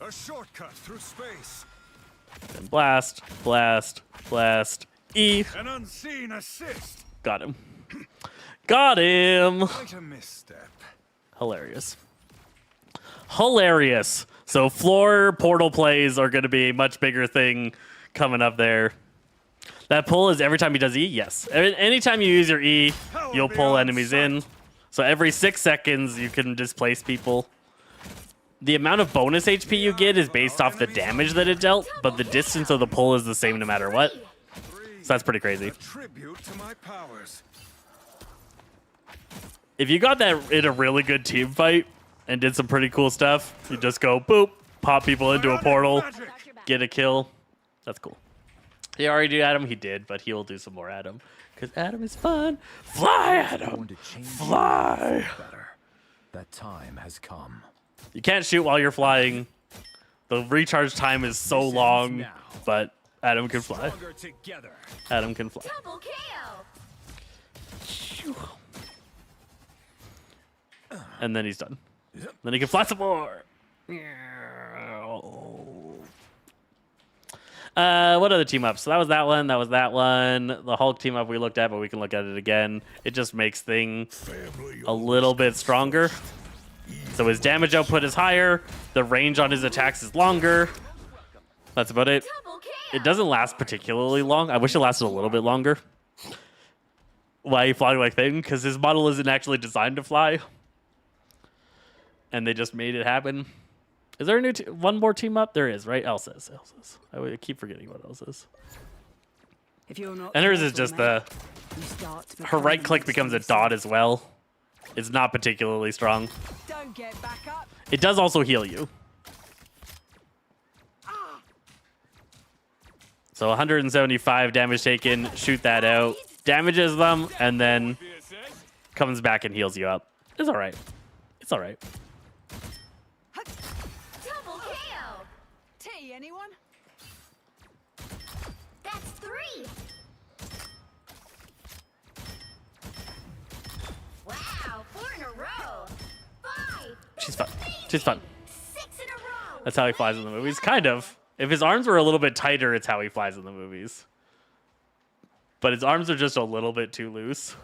A shortcut through space. Then blast, blast, blast. E. An unseen assist. Got him. Got him. Quite a misstep. Hilarious. Hilarious. So floor portal plays are going to be a much bigger thing coming up there. That pull is every time he does E? Yes. Anytime you use your E, you'll pull enemies in. So every 6 seconds, you can displace people. The amount of bonus HP you get is based off the damage that it dealt, but the distance of the pull is the same no matter what. So that's pretty crazy. A tribute to my powers. If you got that in a really good team fight and did some pretty cool stuff, you just go boop, pop people into a portal, get a kill. That's cool. He already did Adam. He did, but he will do some more Adam because Adam is fun. Fly, Adam. Fly. That time has come. You can't shoot while you're flying. The recharge time is so long, but Adam can fly. Stronger together. Adam can fly. Double KO. And then he's done. Then he can fly some more. What other team ups? So that was that one. That was that one. The Hulk team up we looked at, but we can look at it again. It just makes things a little bit stronger. So his damage output is higher. The range on his attacks is longer. That's about it. Double KO. It doesn't last particularly long. I wish it lasted a little bit longer. Why he flying like thing? Because his model isn't actually designed to fly. And they just made it happen. Is there a new one more team up? There is, right? Elsa's. I keep forgetting what Elsa's. If you're not And hers is careful, just mate, the... you start to Her become right click becomes a dot as well. It's not particularly strong. Don't get back up. It does also heal you. So 175 damage taken. Shoot that out. Damages them, and then comes back and heals you up. It's all right. It's all right. Double KO. Tea, anyone? That's 3. Wow, 4 in a row. 5. She's fun. She's fun. 6 in a row. That's how he flies in the movies. Kind of. If his arms were a little bit tighter, it's how he flies in the movies. But his arms are just a little bit too loose.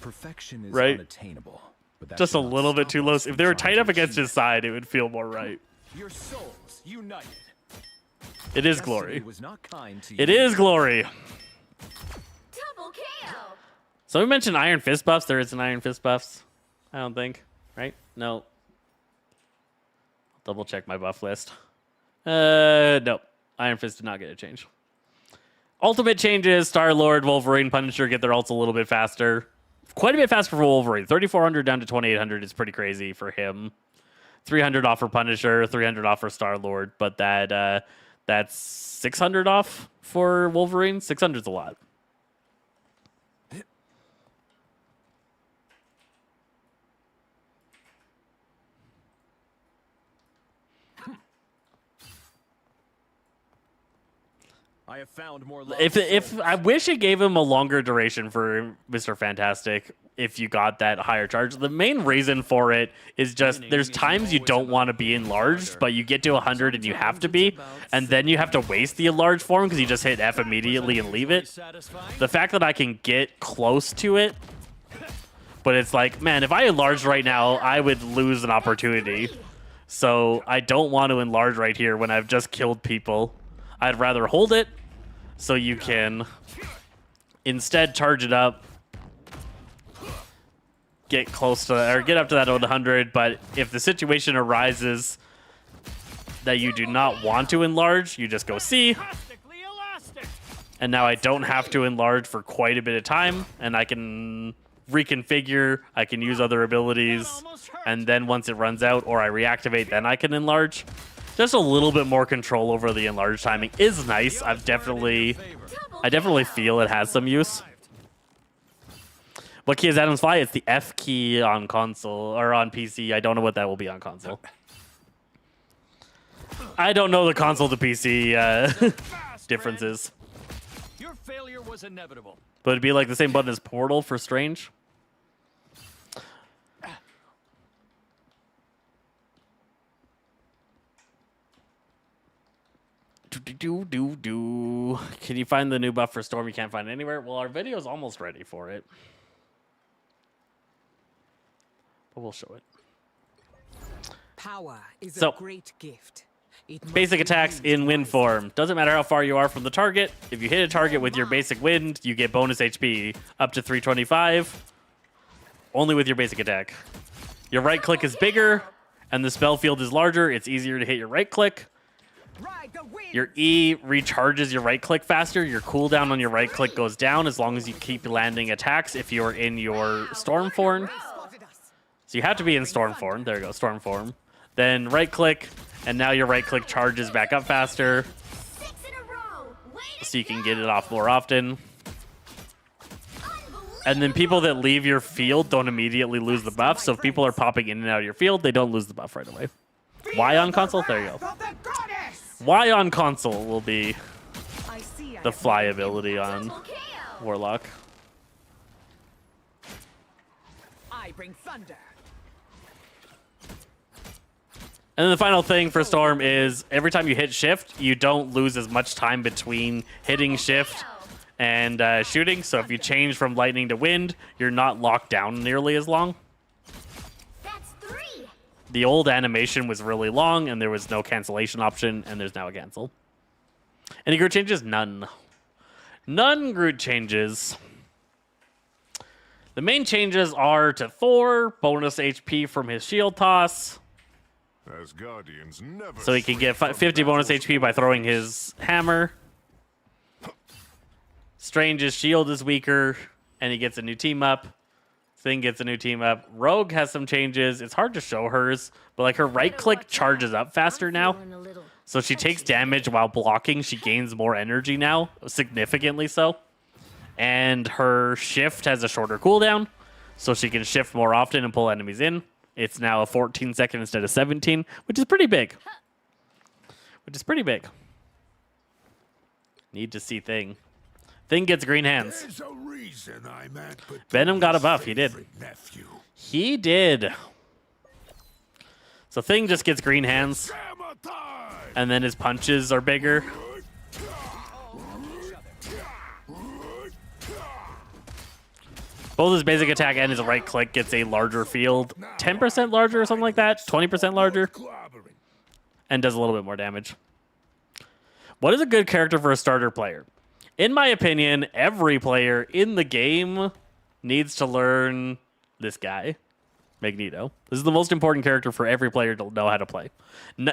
Perfection is Right. unattainable. But that Just a should not little bit stop too us loose. from If they were trying tight up to against achieve his side, it would feel more right. Your souls united. It is Destiny glory. was not kind to It you. is glory. Double KO. So we mentioned Iron Fist buffs. There isn't Iron Fist buffs. I don't think. Right? No. Double check my buff list. Nope. Iron Fist did not get a change. Ultimate changes. Star-Lord, Wolverine, Punisher get their ults a little bit faster. Quite a bit faster for Wolverine. 3,400 down to 2,800 is pretty crazy for him. 300 off for Punisher, 300 off for Star-Lord, but that's 600 off for Wolverine. 600 is a lot. I have found more. If I wish it gave him a longer duration for Mr. Fantastic, if you got that higher charge. The main reason for it is just there's times you don't want to be enlarged, but you get to 100 and you have to be, and then you have to waste the enlarged form because you just hit F immediately and leave it. The fact that I can get close to it, but it's like, man, if I enlarged right now, I would lose an opportunity. So I don't want to enlarge right here when I've just killed people. I'd rather hold it so you can instead charge it up, get close to or get up to that 100. But if the situation arises that you do not want to enlarge, you just go C. Elastically elastic. And now I don't have to enlarge for quite a bit of time, and I can reconfigure, I can use other abilities, and then once it runs out or I reactivate, then I can enlarge. Just a little bit more control over the enlarge timing is nice. I definitely feel it has some use. What key is Adam's Fly? It's the F key on console or on PC. I don't know what that will be on console. I don't know the console to PC Fast, differences. Red. Your failure was inevitable. But it'd be like the same button as Portal for Strange. Do. Can you find the new buff for Storm you can't find anywhere? Well, our video's almost ready for it. But we'll show it. Power is So, a great gift. It must basic be attacks used in wind wisely. form. Doesn't matter how far you are from the target. If you hit a target with your basic wind, you get bonus HP up to 325. Only with your basic attack. Your right click is bigger, and the spell field is larger. It's easier to hit your right click. Ride the wind. Your E recharges your right click faster. Your cooldown on your right click goes down as long as you keep landing attacks if you're in your storm form. Spotted us. So you have to be in storm form. There you go, storm form. Then right click, and now your right click charges back up faster, 6 in a row. Way to so you can go. get it off more often. Unbelievable. And then people that leave your field don't immediately lose the buff. So if people are popping in and out of your field, they don't lose the buff right away. Y on console? There you go. Y on console will be I see. I the have fly ability on Double kill. Warlock. I bring thunder. And then the final thing for Storm is every time you hit shift, you don't lose as much time between hitting shift and shooting. So if you change from lightning to wind, you're not locked down nearly as long. That's 3. The old animation was really long, and there was no cancellation option, and there's now a cancel. Any Groot changes? None. None Groot changes. The main changes are to Thor, bonus HP from his shield toss, As guardians never so he can get 50 bonus HP by throwing his hammer. Strange's shield is weaker, and he gets a new team up. Thing gets a new team up. Rogue has some changes. It's hard to show hers, but like her right click charges up faster now. Feeling a little So she takes damage while blocking. She gains more energy now, significantly so. And her shift has a shorter cooldown, so she can shift more often and pull enemies in. It's now a 14-second instead of 17, which is pretty big. Need to see Thing. Thing gets green hands. There's a reason I'm at Venom got a buff. He did. nephew. He did. So Thing just gets green hands, Hammer time! and then his punches are bigger. Both his basic attack and his right click gets a larger field. 10% larger or something like that. 20% larger. Clobbering. And does a little bit more damage. What is a good character for a starter player? In my opinion, every player in the game needs to learn this guy, Magneto. This is the most important character for every player to know how to play.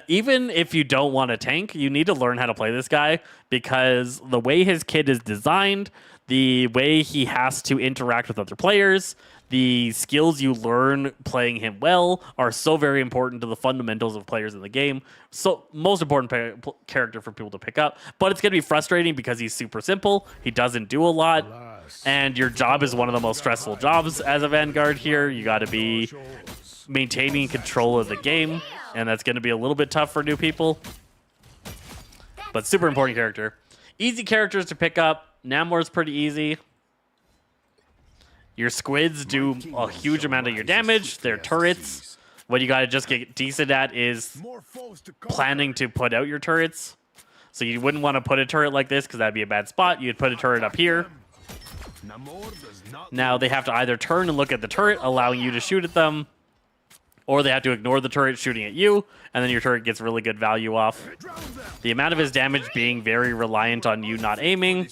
Even if you don't want to tank, you need to learn how to play this guy because the way his kit is designed, the way he has to interact with other players, the skills you learn playing him well are so very important to the fundamentals of players in the game. So most important character for people to pick up. But it's going to be frustrating because he's super simple. He doesn't do a lot. And your job is one of the most stressful jobs as a Vanguard here. You got to be maintaining control of the game. And that's going to be a little bit tough for new people. But super important character. Easy characters to pick up. Namor's pretty easy. Your squids do a huge amount of your damage. They're turrets. What you gotta just get decent at is More foes to come. planning to put out your turrets. So you wouldn't want to put a turret like this because that'd be a bad spot. You'd put a turret up here. Namor does not Now they have to either turn and look at the turret, allowing you to shoot at them, or they have to ignore the turret shooting at you, and then your turret gets really good value off. The amount of his damage being very reliant on you not aiming,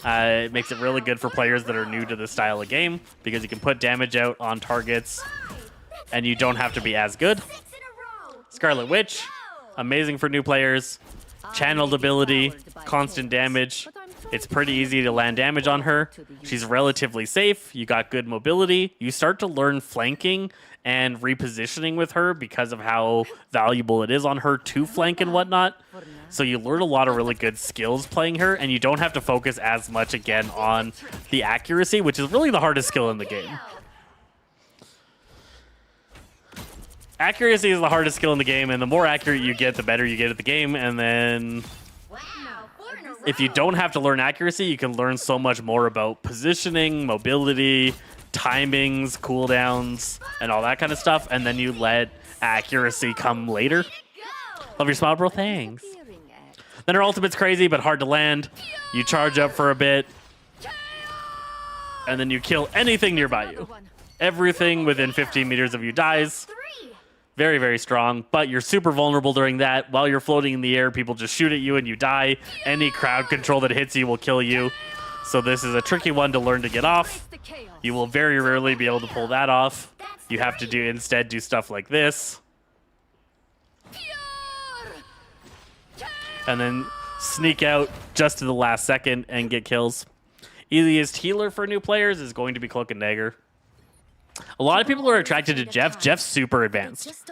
it makes it really good for players that are new to this style of game, because you can put damage out on targets, and you don't have to be as good. 6 in a row. Scarlet Witch, amazing for new players. Channeled ability, constant damage. But I'm It's pretty easy to land damage on her. She's relatively safe. You got good mobility. You start to learn flanking and repositioning with her because of how valuable it is on her to flank and whatnot. So you learn a lot of really good skills playing her, and you don't have to focus as much again on the accuracy, which is really the hardest skill in the game. Accuracy is the hardest skill in the game, and the more accurate you get, the better you get at the game. And then if you don't have to learn accuracy, you can learn so much more about positioning, mobility, timings, cooldowns, and all that kind of stuff. And then you let accuracy come later. Love your smile, bro. Thanks. Then her ultimate's crazy, but hard to land. You charge up for a bit, and then you kill anything nearby you. Everything within 15 meters of you dies. Very, very strong, but you're super vulnerable during that. While you're floating in the air, people just shoot at you and you die. Any crowd control that hits you will kill you. So this is a tricky one to learn to get off. You will very rarely be able to pull that off. You have to instead do stuff like this. And then sneak out just to the last second and get kills. Easiest healer for new players is going to be Cloak and Dagger. A lot of people are attracted to Jeff. Jeff's super advanced.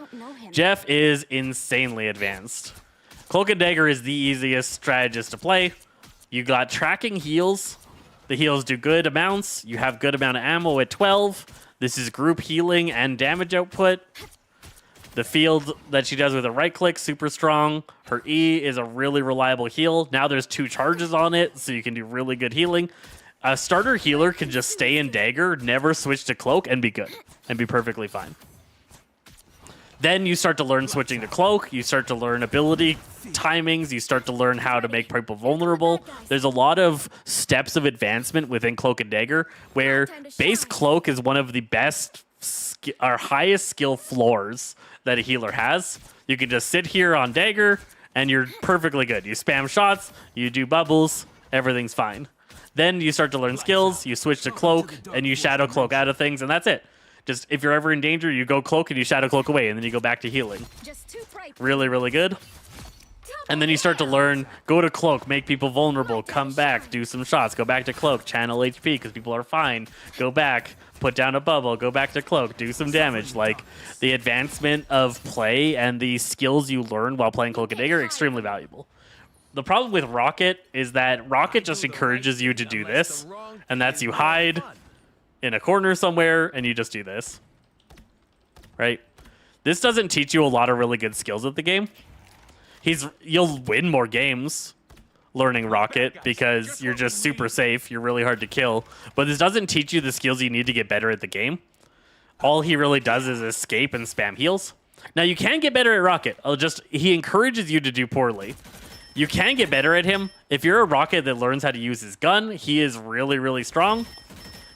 Jeff is insanely advanced. Cloak and Dagger is the easiest strategist to play. You got tracking heals. The heals do good amounts. You have good amount of ammo at 12. This is group healing and damage output. The field that she does with a right click, super strong. Her E is a really reliable heal. Now there's 2 charges on it, so you can do really good healing. A starter healer can just stay in Dagger, never switch to Cloak, and be good. And be perfectly fine. Then you start to learn switching to Cloak. You start to learn ability timings. You start to learn how to make people vulnerable. There's a lot of steps of advancement within Cloak and Dagger, where base Cloak is one of the best or highest skill floors that a healer has. You can just sit here on Dagger, and you're perfectly good. You spam shots, you do bubbles, everything's fine. Then you start to learn skills, you switch to Cloak, and you Shadow Cloak out of things, and that's it. Just, if you're ever in danger, you go Cloak and you Shadow Cloak away, and then you go back to healing. Really, really good. And then you start to learn, go to Cloak, make people vulnerable, come back, do some shots, go back to Cloak, channel HP because people are fine, go back, put down a bubble, go back to Cloak, do some damage. Like, the advancement of play and the skills you learn while playing Cloak and Dagger are extremely valuable. The problem with Rocket is that Rocket just encourages you to do this, and that's you hide in a corner somewhere, and you just do this. Right? This doesn't teach you a lot of really good skills at the game. You'll win more games learning Rocket because you're just super safe. You're really hard to kill. But this doesn't teach you the skills you need to get better at the game. All he really does is escape and spam heals. Now, you can get better at Rocket. He encourages you to do poorly. You can get better at him. If you're a Rocket that learns how to use his gun, he is really, really strong.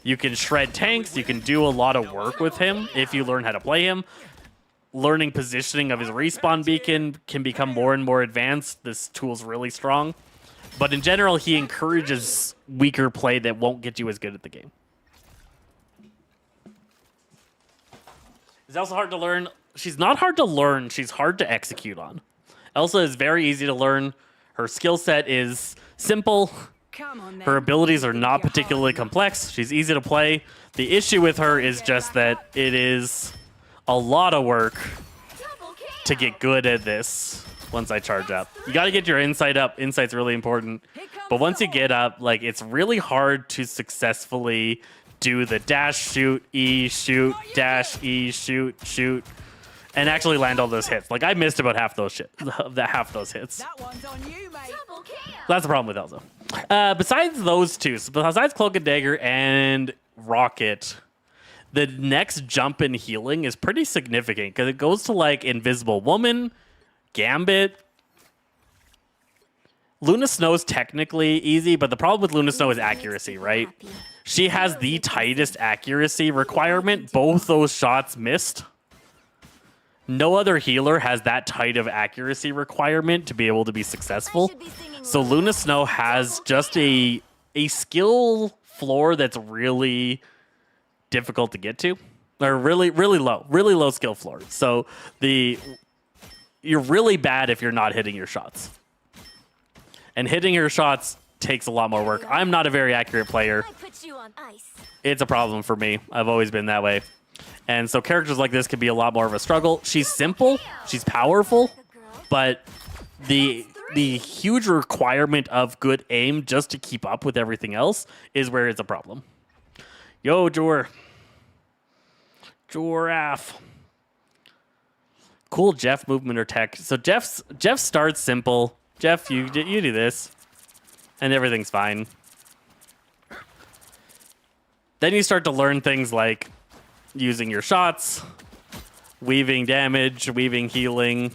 You can shred tanks. You can do a lot of work with him if you learn how to play him. Learning positioning of his respawn beacon can become more and more advanced. This tool's really strong. But in general, he encourages weaker play that won't get you as good at the game. It's also hard to learn. She's not hard to learn. She's hard to execute on. Elsa is very easy to learn. Her skill set is simple. Her abilities are not particularly complex. She's easy to play. The issue with her is just that it is a lot of work to get good at this once I charge up. You got to get your insight up. Insight's really important. But once you get up, like, it's really hard to successfully do the dash, shoot, E, shoot, dash, E, shoot, shoot, and actually land all those hits. Like, I missed about half those hits. That one's on you, mate. That's the problem with Elsa. Besides those two, so besides Cloak and Dagger and Rocket, the next jump in healing is pretty significant because it goes to, like, Invisible Woman, Gambit. Luna Snow's technically easy, but the problem with Luna Snow is accuracy, right? She has the tightest accuracy requirement. Both those shots missed. No other healer has that tight of accuracy requirement to be able to be successful. So Luna Snow has just a skill floor that's really difficult to get to. Or really low skill floor. So you're really bad if you're not hitting your shots. And hitting your shots takes a lot more work. I'm not a very accurate player. I put you on ice. It's a problem for me. I've always been that way. And so characters like this can be a lot more of a struggle. She's simple, she's powerful, but the huge requirement of good aim just to keep up with everything else is where it's a problem. Yo, Giraffe. Cool Jeff movement or tech. So Jeff starts simple. Jeff, you do this, and everything's fine. Then you start to learn things like using your shots, weaving damage, weaving healing.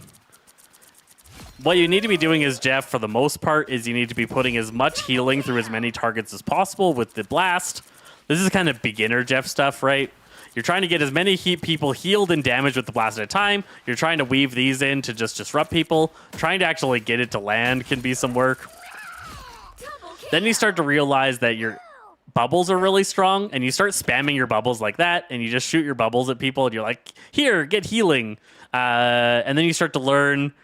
What you need to be doing as Jeff, for the most part, is you need to be putting as much healing through as many targets as possible with the blast. This is kind of beginner Jeff stuff, right? You're trying to get as many people healed and damaged with the blast at a time. You're trying to weave these in to just disrupt people. Trying to actually get it to land can be some work. Then you start to realize that your bubbles are really strong, and you start spamming your bubbles like that, and you just shoot your bubbles at people, and you're like, here, get healing. And then you start to learn,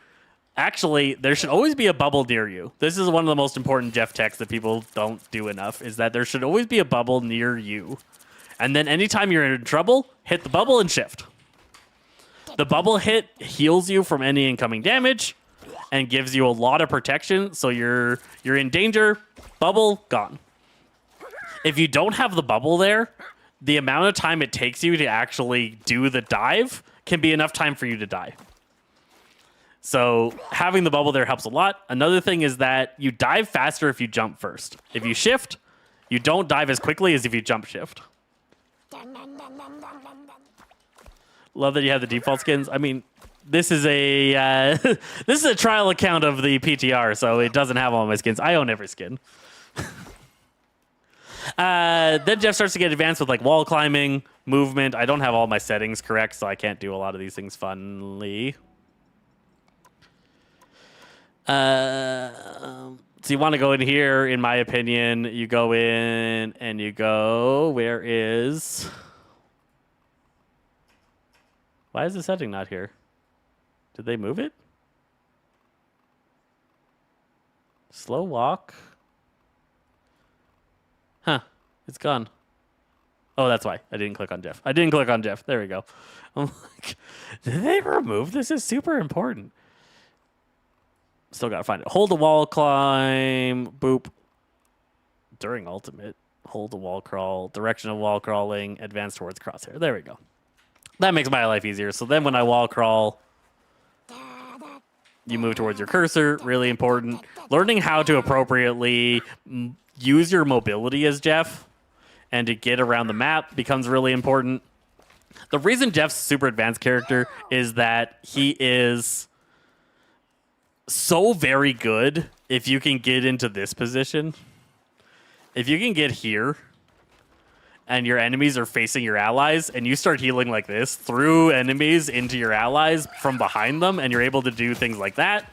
actually, there should always be a bubble near you. This is one of the most important Jeff techs that people don't do enough, is that there should always be a bubble near you. And then anytime you're in trouble, hit the bubble and shift. The bubble hit heals you from any incoming damage and gives you a lot of protection, so you're in danger, bubble, gone. If you don't have the bubble there, the amount of time it takes you to actually do the dive can be enough time for you to die. So having the bubble there helps a lot. Another thing is that you dive faster if you jump first. If you shift, you don't dive as quickly as if you jump shift. Love that you have the default skins. I mean, this is a this is a trial account of the PTR, so it doesn't have all my skins. I own every skin. Then Jeff starts to get advanced with like wall climbing, movement. I don't have all my settings correct, so I can't do a lot of these things funnily. So you want to go in here, in my opinion. You go in and you go, where is... Why is the setting not here? Did they move it? Slow walk. Huh. It's gone. Oh, that's why. I didn't click on Jeff. There we go. I'm like, did they remove this? Is super important. Still gotta find it. Hold the wall climb. Boop. During ultimate. Hold the wall crawl. Direction of wall crawling. Advance towards crosshair. There we go. That makes my life easier. So then when I wall crawl, you move towards your cursor. Really important. Learning how to appropriately use your mobility as Jeff and to get around the map becomes really important. The reason Jeff's a super advanced character is that he is so very good if you can get into this position. If you can get here and your enemies are facing your allies and you start healing like this through enemies into your allies from behind them, and you're able to do things like that,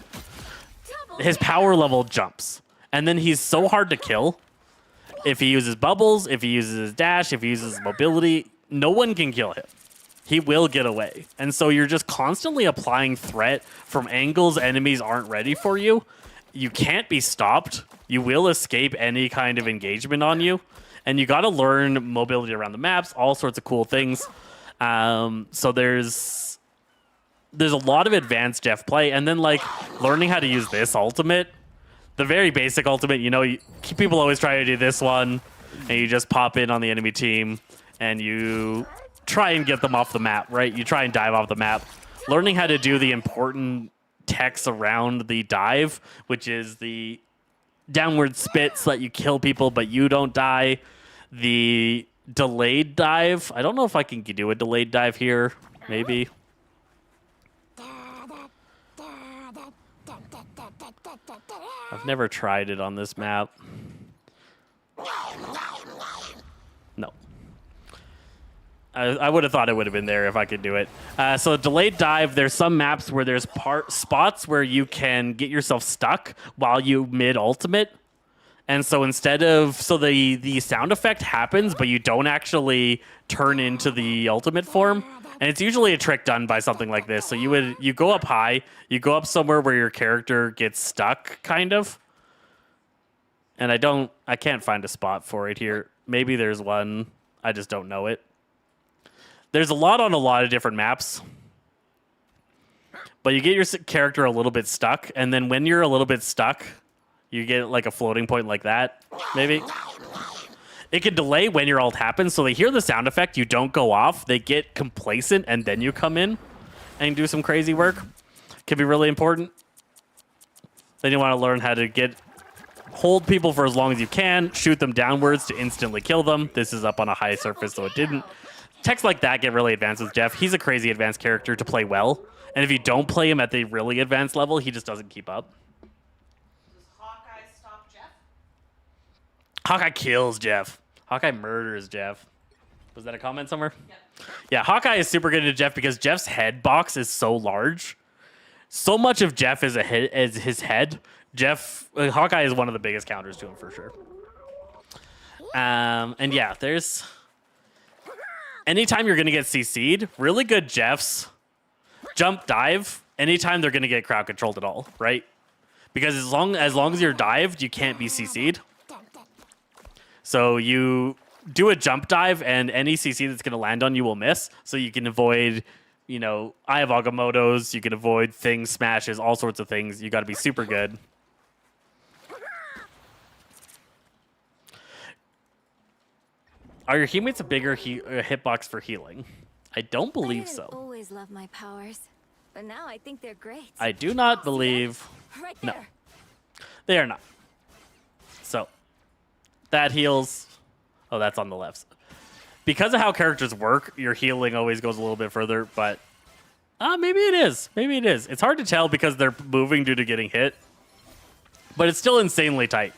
his power level jumps. And then he's so hard to kill. If he uses bubbles, if he uses his dash, if he uses his mobility, no one can kill him. He will get away. And so you're just constantly applying threat from angles enemies aren't ready for you. You can't be stopped. You will escape any kind of engagement on you. And you got to learn mobility around the maps, all sorts of cool things. So there's a lot of advanced Jeff play. And then like learning how to use this ultimate, the very basic ultimate, you know, people always try to do this one, and you just pop in on the enemy team and you try and get them off the map, right? You try and dive off the map. Learning how to do the important techs around the dive, which is the downward spit so that you kill people but you don't die. The delayed dive. I don't know if I can do a delayed dive here. Maybe. I've never tried it on this map. No. I would have thought it would have been there if I could do it. So delayed dive, there's some maps where there's spots where you can get yourself stuck while you mid-ultimate. And so instead of... So the sound effect happens, but you don't actually turn into the ultimate form. And it's usually a trick done by something like this. So you go up high, you go up somewhere where your character gets stuck, kind of. And I can't find a spot for it here. Maybe there's one. I just don't know it. There's a lot on a lot of different maps. But you get your character a little bit stuck. And then when you're a little bit stuck, you get like a floating point like that, maybe. It can delay when your ult happens. So they hear the sound effect. You don't go off. They get complacent. And then you come in and do some crazy work. Can be really important. Then you want to learn how to hold people for as long as you can, shoot them downwards to instantly kill them. This is up on a high surface, so it didn't. Techs like that get really advanced with Jeff. He's a crazy advanced character to play well. And if you don't play him at the really advanced level, he just doesn't keep up. Does Hawkeye stop Jeff? Hawkeye kills Jeff. Hawkeye murders Jeff. Was that a comment somewhere? Yep. Yeah, Hawkeye is super good at Jeff because Jeff's head box is so large. So much of Jeff is his head. Hawkeye is one of the biggest counters to him for sure. And yeah, there's anytime you're gonna get CC'd, really good Jeffs jump dive. Anytime they're gonna get crowd controlled at all, right? Because as long as you're dived, you can't be CC'd. So you do a jump dive, and any CC that's gonna land on you will miss. So you can avoid, Eye of Agamottos. You can avoid things, smashes, all sorts of things. You got to be super good. Are your teammates a bigger hitbox for healing? I don't believe so. I always love my powers, but now I think they're great. I do not believe. Right No, there. they are not. So that heals. Oh, that's on the left. Because of how characters work, your healing always goes a little bit further, but maybe it is. Maybe it is. It's hard to tell because they're moving due to getting hit, but it's still insanely tight.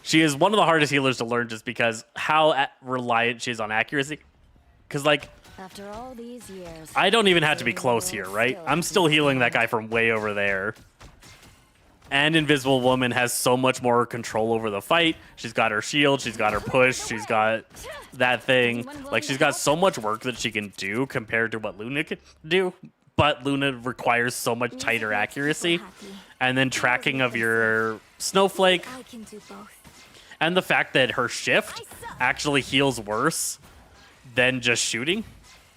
She is one of the hardest healers to learn just because how reliant she is on accuracy. Because, After all these years, I don't even have to be close here, right? I'm still healing that guy from way over there. And Invisible Woman has so much more control over the fight. She's got her shield, she's got her push, she's got that thing. She's got so much work that she can do compared to what Luna can do. But Luna requires so much tighter accuracy. And then tracking of your Snowflake. I can do both. And the fact that her shift actually heals worse than just shooting.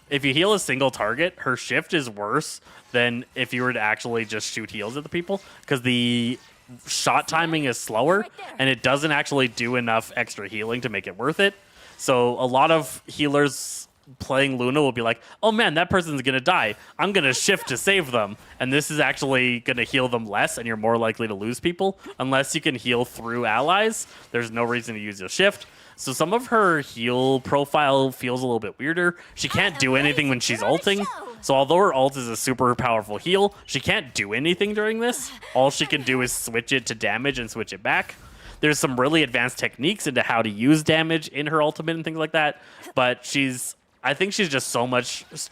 If you heal a single target, her shift is worse than if you were to actually just shoot heals at the people. Because the shot timing is slower, and it doesn't actually do enough extra healing to make it worth it. So a lot of healers playing Luna will be like, oh man, that person's going to die. I'm going to shift to save them. And this is actually going to heal them less, and you're more likely to lose people. Unless you can heal through allies, there's no reason to use your shift. So some of her heal profile feels a little bit weirder. She can't do anything when she's ulting. So although her ult is a super powerful heal, she can't do anything during this. All she can do is switch it to damage and switch it back. There's some really advanced techniques into how to use damage in her ultimate and things like that. But I think she's just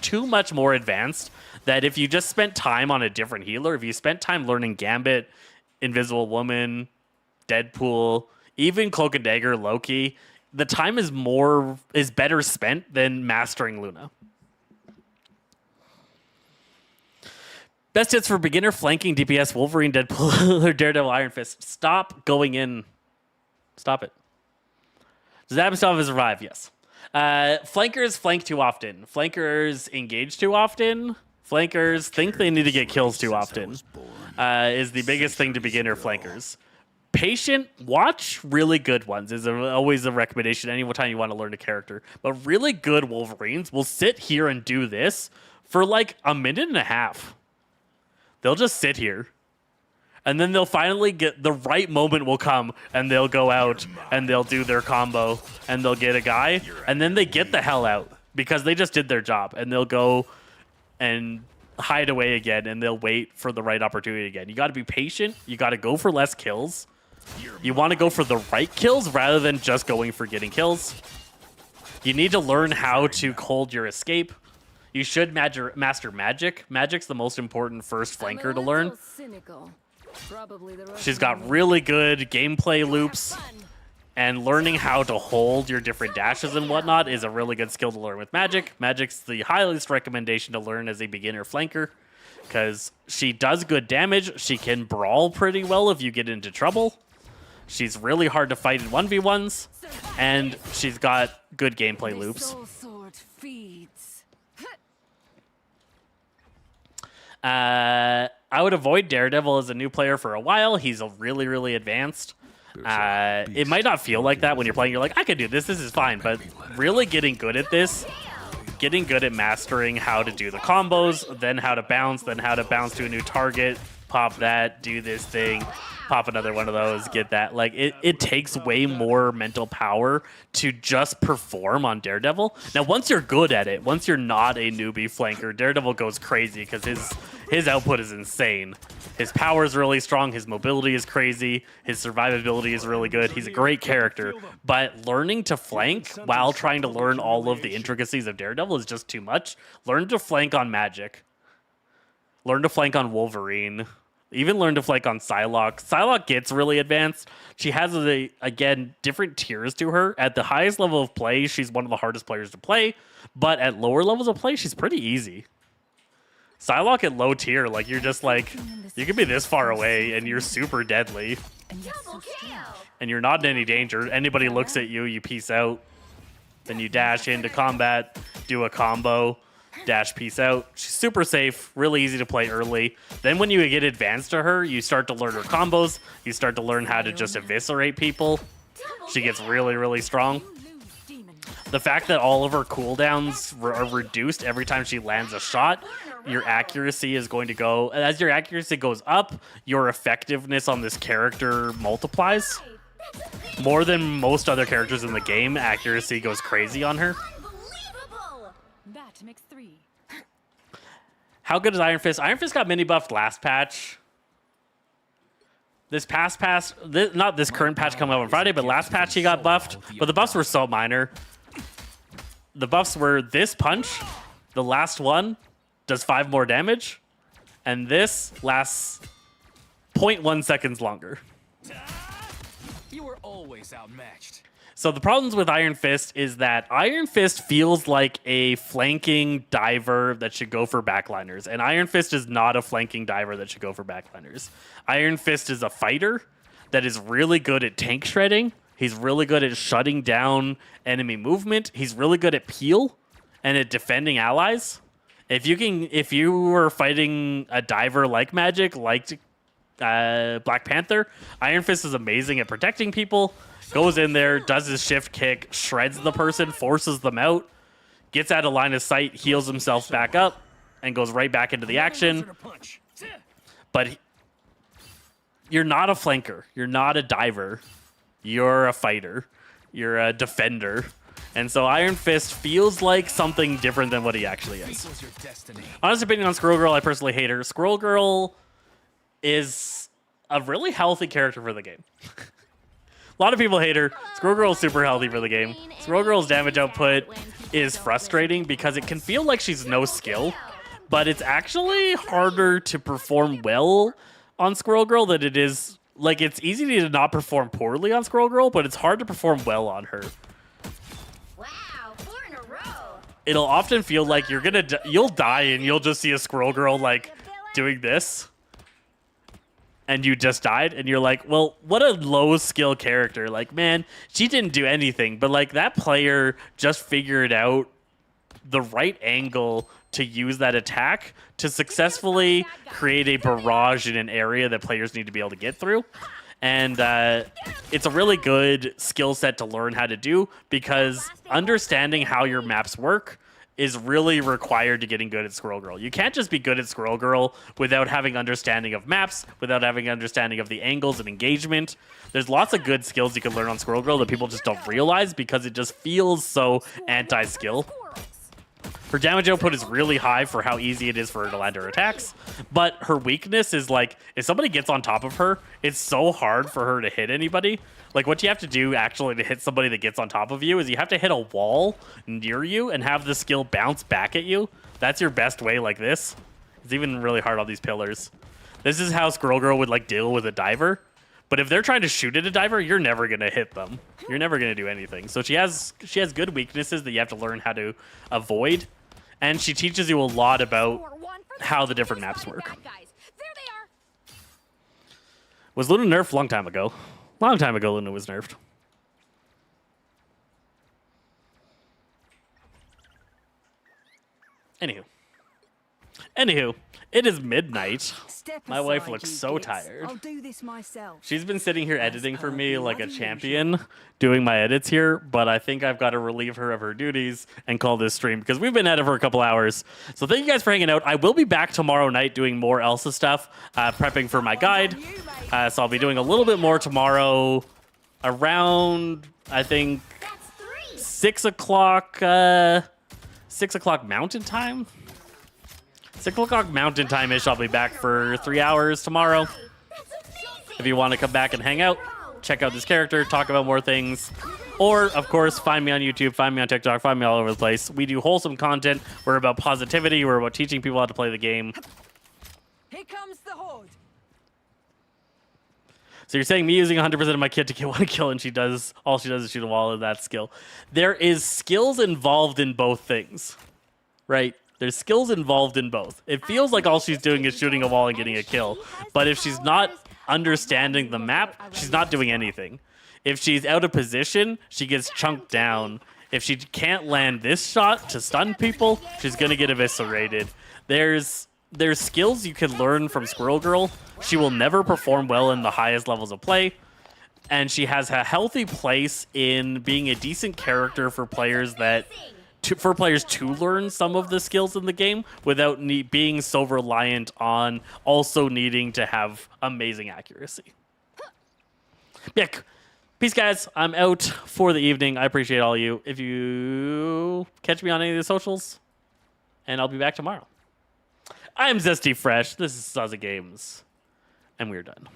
too much more advanced that if you just spent time on a different healer, if you spent time learning Gambit, Invisible Woman, Deadpool, even Cloak and Dagger, Loki, the time is better spent than mastering Luna. Best hits for beginner: flanking, DPS, Wolverine, Deadpool, or Daredevil, Iron Fist. Stop going in. Stop it. Does that still have a survive? Yes. Flankers flank too often. Flankers engage too often. Flankers think they need to get kills too often. Is the biggest thing to beginner flankers. Patient, watch really good ones is always a recommendation anytime you want to learn a character. But really good Wolverines will sit here and do this for a minute and a half. They'll just sit here. And then they'll finally get the right moment will come and they'll go out and they'll do their combo and they'll get a guy and then they get the hell out because they just did their job and they'll go and hide away again and they'll wait for the right opportunity again. You got to be patient. You got to go for less kills. You want to go for the right kills rather than just going for getting kills. You need to learn how to hold your escape. You should master magic. Magic's the most important first flanker to learn. She's got really good gameplay loops, and learning how to hold your different dashes and whatnot is a really good skill to learn with Magic. Magic's the highest recommendation to learn as a beginner flanker because she does good damage. She can brawl pretty well if you get into trouble. She's really hard to fight in 1v1s, and she's got good gameplay The loops. soul sword feeds. I would avoid Daredevil as a new player for a while. He's really, really advanced. It might not feel like that when you're playing. You're like, I could do this. This is fine. But really getting good at this, getting good at mastering how to do the combos, then how to bounce to a new target, pop that, do this thing, pop another one of those, get that. Like, it takes way more mental power to just perform on Daredevil. Now, once you're good at it, once you're not a newbie flanker, Daredevil goes crazy because his output is insane. His power is really strong. His mobility is crazy. His survivability is really good. He's a great character. But learning to flank while trying to learn all of the intricacies of Daredevil is just too much. Learn to flank on Magic. Learn to flank on Wolverine. Even learn to flank on Psylocke. Psylocke gets really advanced. She has, again, different tiers to her. At the highest level of play, she's one of the hardest players to play. But at lower levels of play, she's pretty easy. Psylocke at low tier, like, you're just like, you can be this far away and you're super deadly. Double kill. And you're not in any danger. Anybody looks at you, you peace out. Then you dash into combat, do a combo, dash peace out. She's super safe, really easy to play early. Then when you get advanced to her, you start to learn her combos. You start to learn how to just eviscerate people. She gets really, really strong. The fact that all of her cooldowns are reduced every time she lands a shot, your accuracy is going to go... As your accuracy goes up, your effectiveness on this character multiplies. More than most other characters in the game, accuracy goes crazy on her. Unbelievable. That makes 3. How good is Iron Fist? Iron Fist got mini buffed last patch. This past patch, not this current patch coming up on Friday, but last patch he got buffed. But the buffs were so minor. The buffs were this punch, the last one, does 5 more damage, and this lasts 0.1 seconds longer. You were always outmatched. So the problems with Iron Fist is that Iron Fist feels like a flanking diver that should go for backliners, and Iron Fist is not a flanking diver that should go for backliners. Iron Fist is a fighter that is really good at tank shredding. He's really good at shutting down enemy movement. He's really good at peel and at defending allies. If you were fighting a diver like Magic, like Black Panther, Iron Fist is amazing at protecting people. Goes in there, does his shift kick, shreds the person, forces them out, gets out of line of sight, heals himself back up, and goes right back into the action. But you're not a flanker. You're not a diver. You're a fighter. You're a defender. And so Iron Fist feels like something different than what he actually is. Honest opinion on Squirrel Girl, I personally hate her. Squirrel Girl is a really healthy character for the game. A lot of people hate her. Squirrel Girl is super healthy for the game. Squirrel Girl's damage output is frustrating because it can feel like she's no skill, but it's actually harder to perform well on Squirrel Girl than it is... Like, it's easy to not perform poorly on Squirrel Girl, but it's hard to perform well on her. Wow, 4 in a row. It'll often feel like you'll die and you'll just see a Squirrel Girl, like, doing this. And you just died, and you're like, well, what a low-skill character. Like, man, she didn't do anything, but, like, that player just figured out the right angle to use that attack to successfully create a barrage in an area that players need to be able to get through. And it's a really good skill set to learn how to do, because understanding how your maps work is really required to getting good at Squirrel Girl. You can't just be good at Squirrel Girl without having understanding of maps, without having understanding of the angles and engagement. There's lots of good skills you can learn on Squirrel Girl that people just don't realize because it just feels so anti-skill. Her damage output is really high for how easy it is for her to land her attacks, but her weakness is, like, if somebody gets on top of her, it's so hard for her to hit anybody. Like, what you have to do actually to hit somebody that gets on top of you is you have to hit a wall near you and have the skill bounce back at you. That's your best way, like this. It's even really hard on these pillars. This is how Squirrel Girl would, like, deal with a diver. But if they're trying to shoot at a diver, you're never going to hit them. You're never going to do anything. So she has good weaknesses that you have to learn how to avoid. And she teaches you a lot about how the different maps work. Was Luna nerfed a long time ago? Long time ago, Luna was nerfed. Anywho, it is midnight. Step My wife aside, looks you so gits. tired. I'll do this myself. She's been sitting here editing for me per like a bloody champion, doing my edits here, but I think I've got to relieve her of her duties and call this stream because we've been at it for a couple hours. So thank you guys for hanging out. I will be back tomorrow night doing more Elsa stuff, prepping for my guide. So I'll be doing a little bit more tomorrow around, I think, 6 o'clock, 6 o'clock Mountain Time. 6 o'clock Mountain Time-ish, I'll be back for 3 hours tomorrow. If you want to come back and hang out, check out this character, talk about more things. Or, of course, find me on YouTube, find me on TikTok, find me all over the place. We do wholesome content. We're about positivity. We're about teaching people how to play the game. Here comes the horde. So you're saying me using 100% of my kit to get one kill and all she does is shoot a wall of that skill. There is skills involved in both things, right? There's skills involved in both. It feels like all she's doing is shooting a wall and getting a kill. But if she's not understanding the map, she's not doing anything. If she's out of position, she gets chunked down. If she can't land this shot to stun people, she's going to get eviscerated. There's skills you can learn from Squirrel Girl. She will never perform well in the highest levels of play. And she has a healthy place in being a decent character for players to learn some of the skills in the game without being so reliant on also needing to have amazing accuracy. Yeah, peace, guys. I'm out for the evening. I appreciate all you. If you catch me on any of the socials, and I'll be back tomorrow. I'm Zesty Fresh. This is Saza Games, and we're done.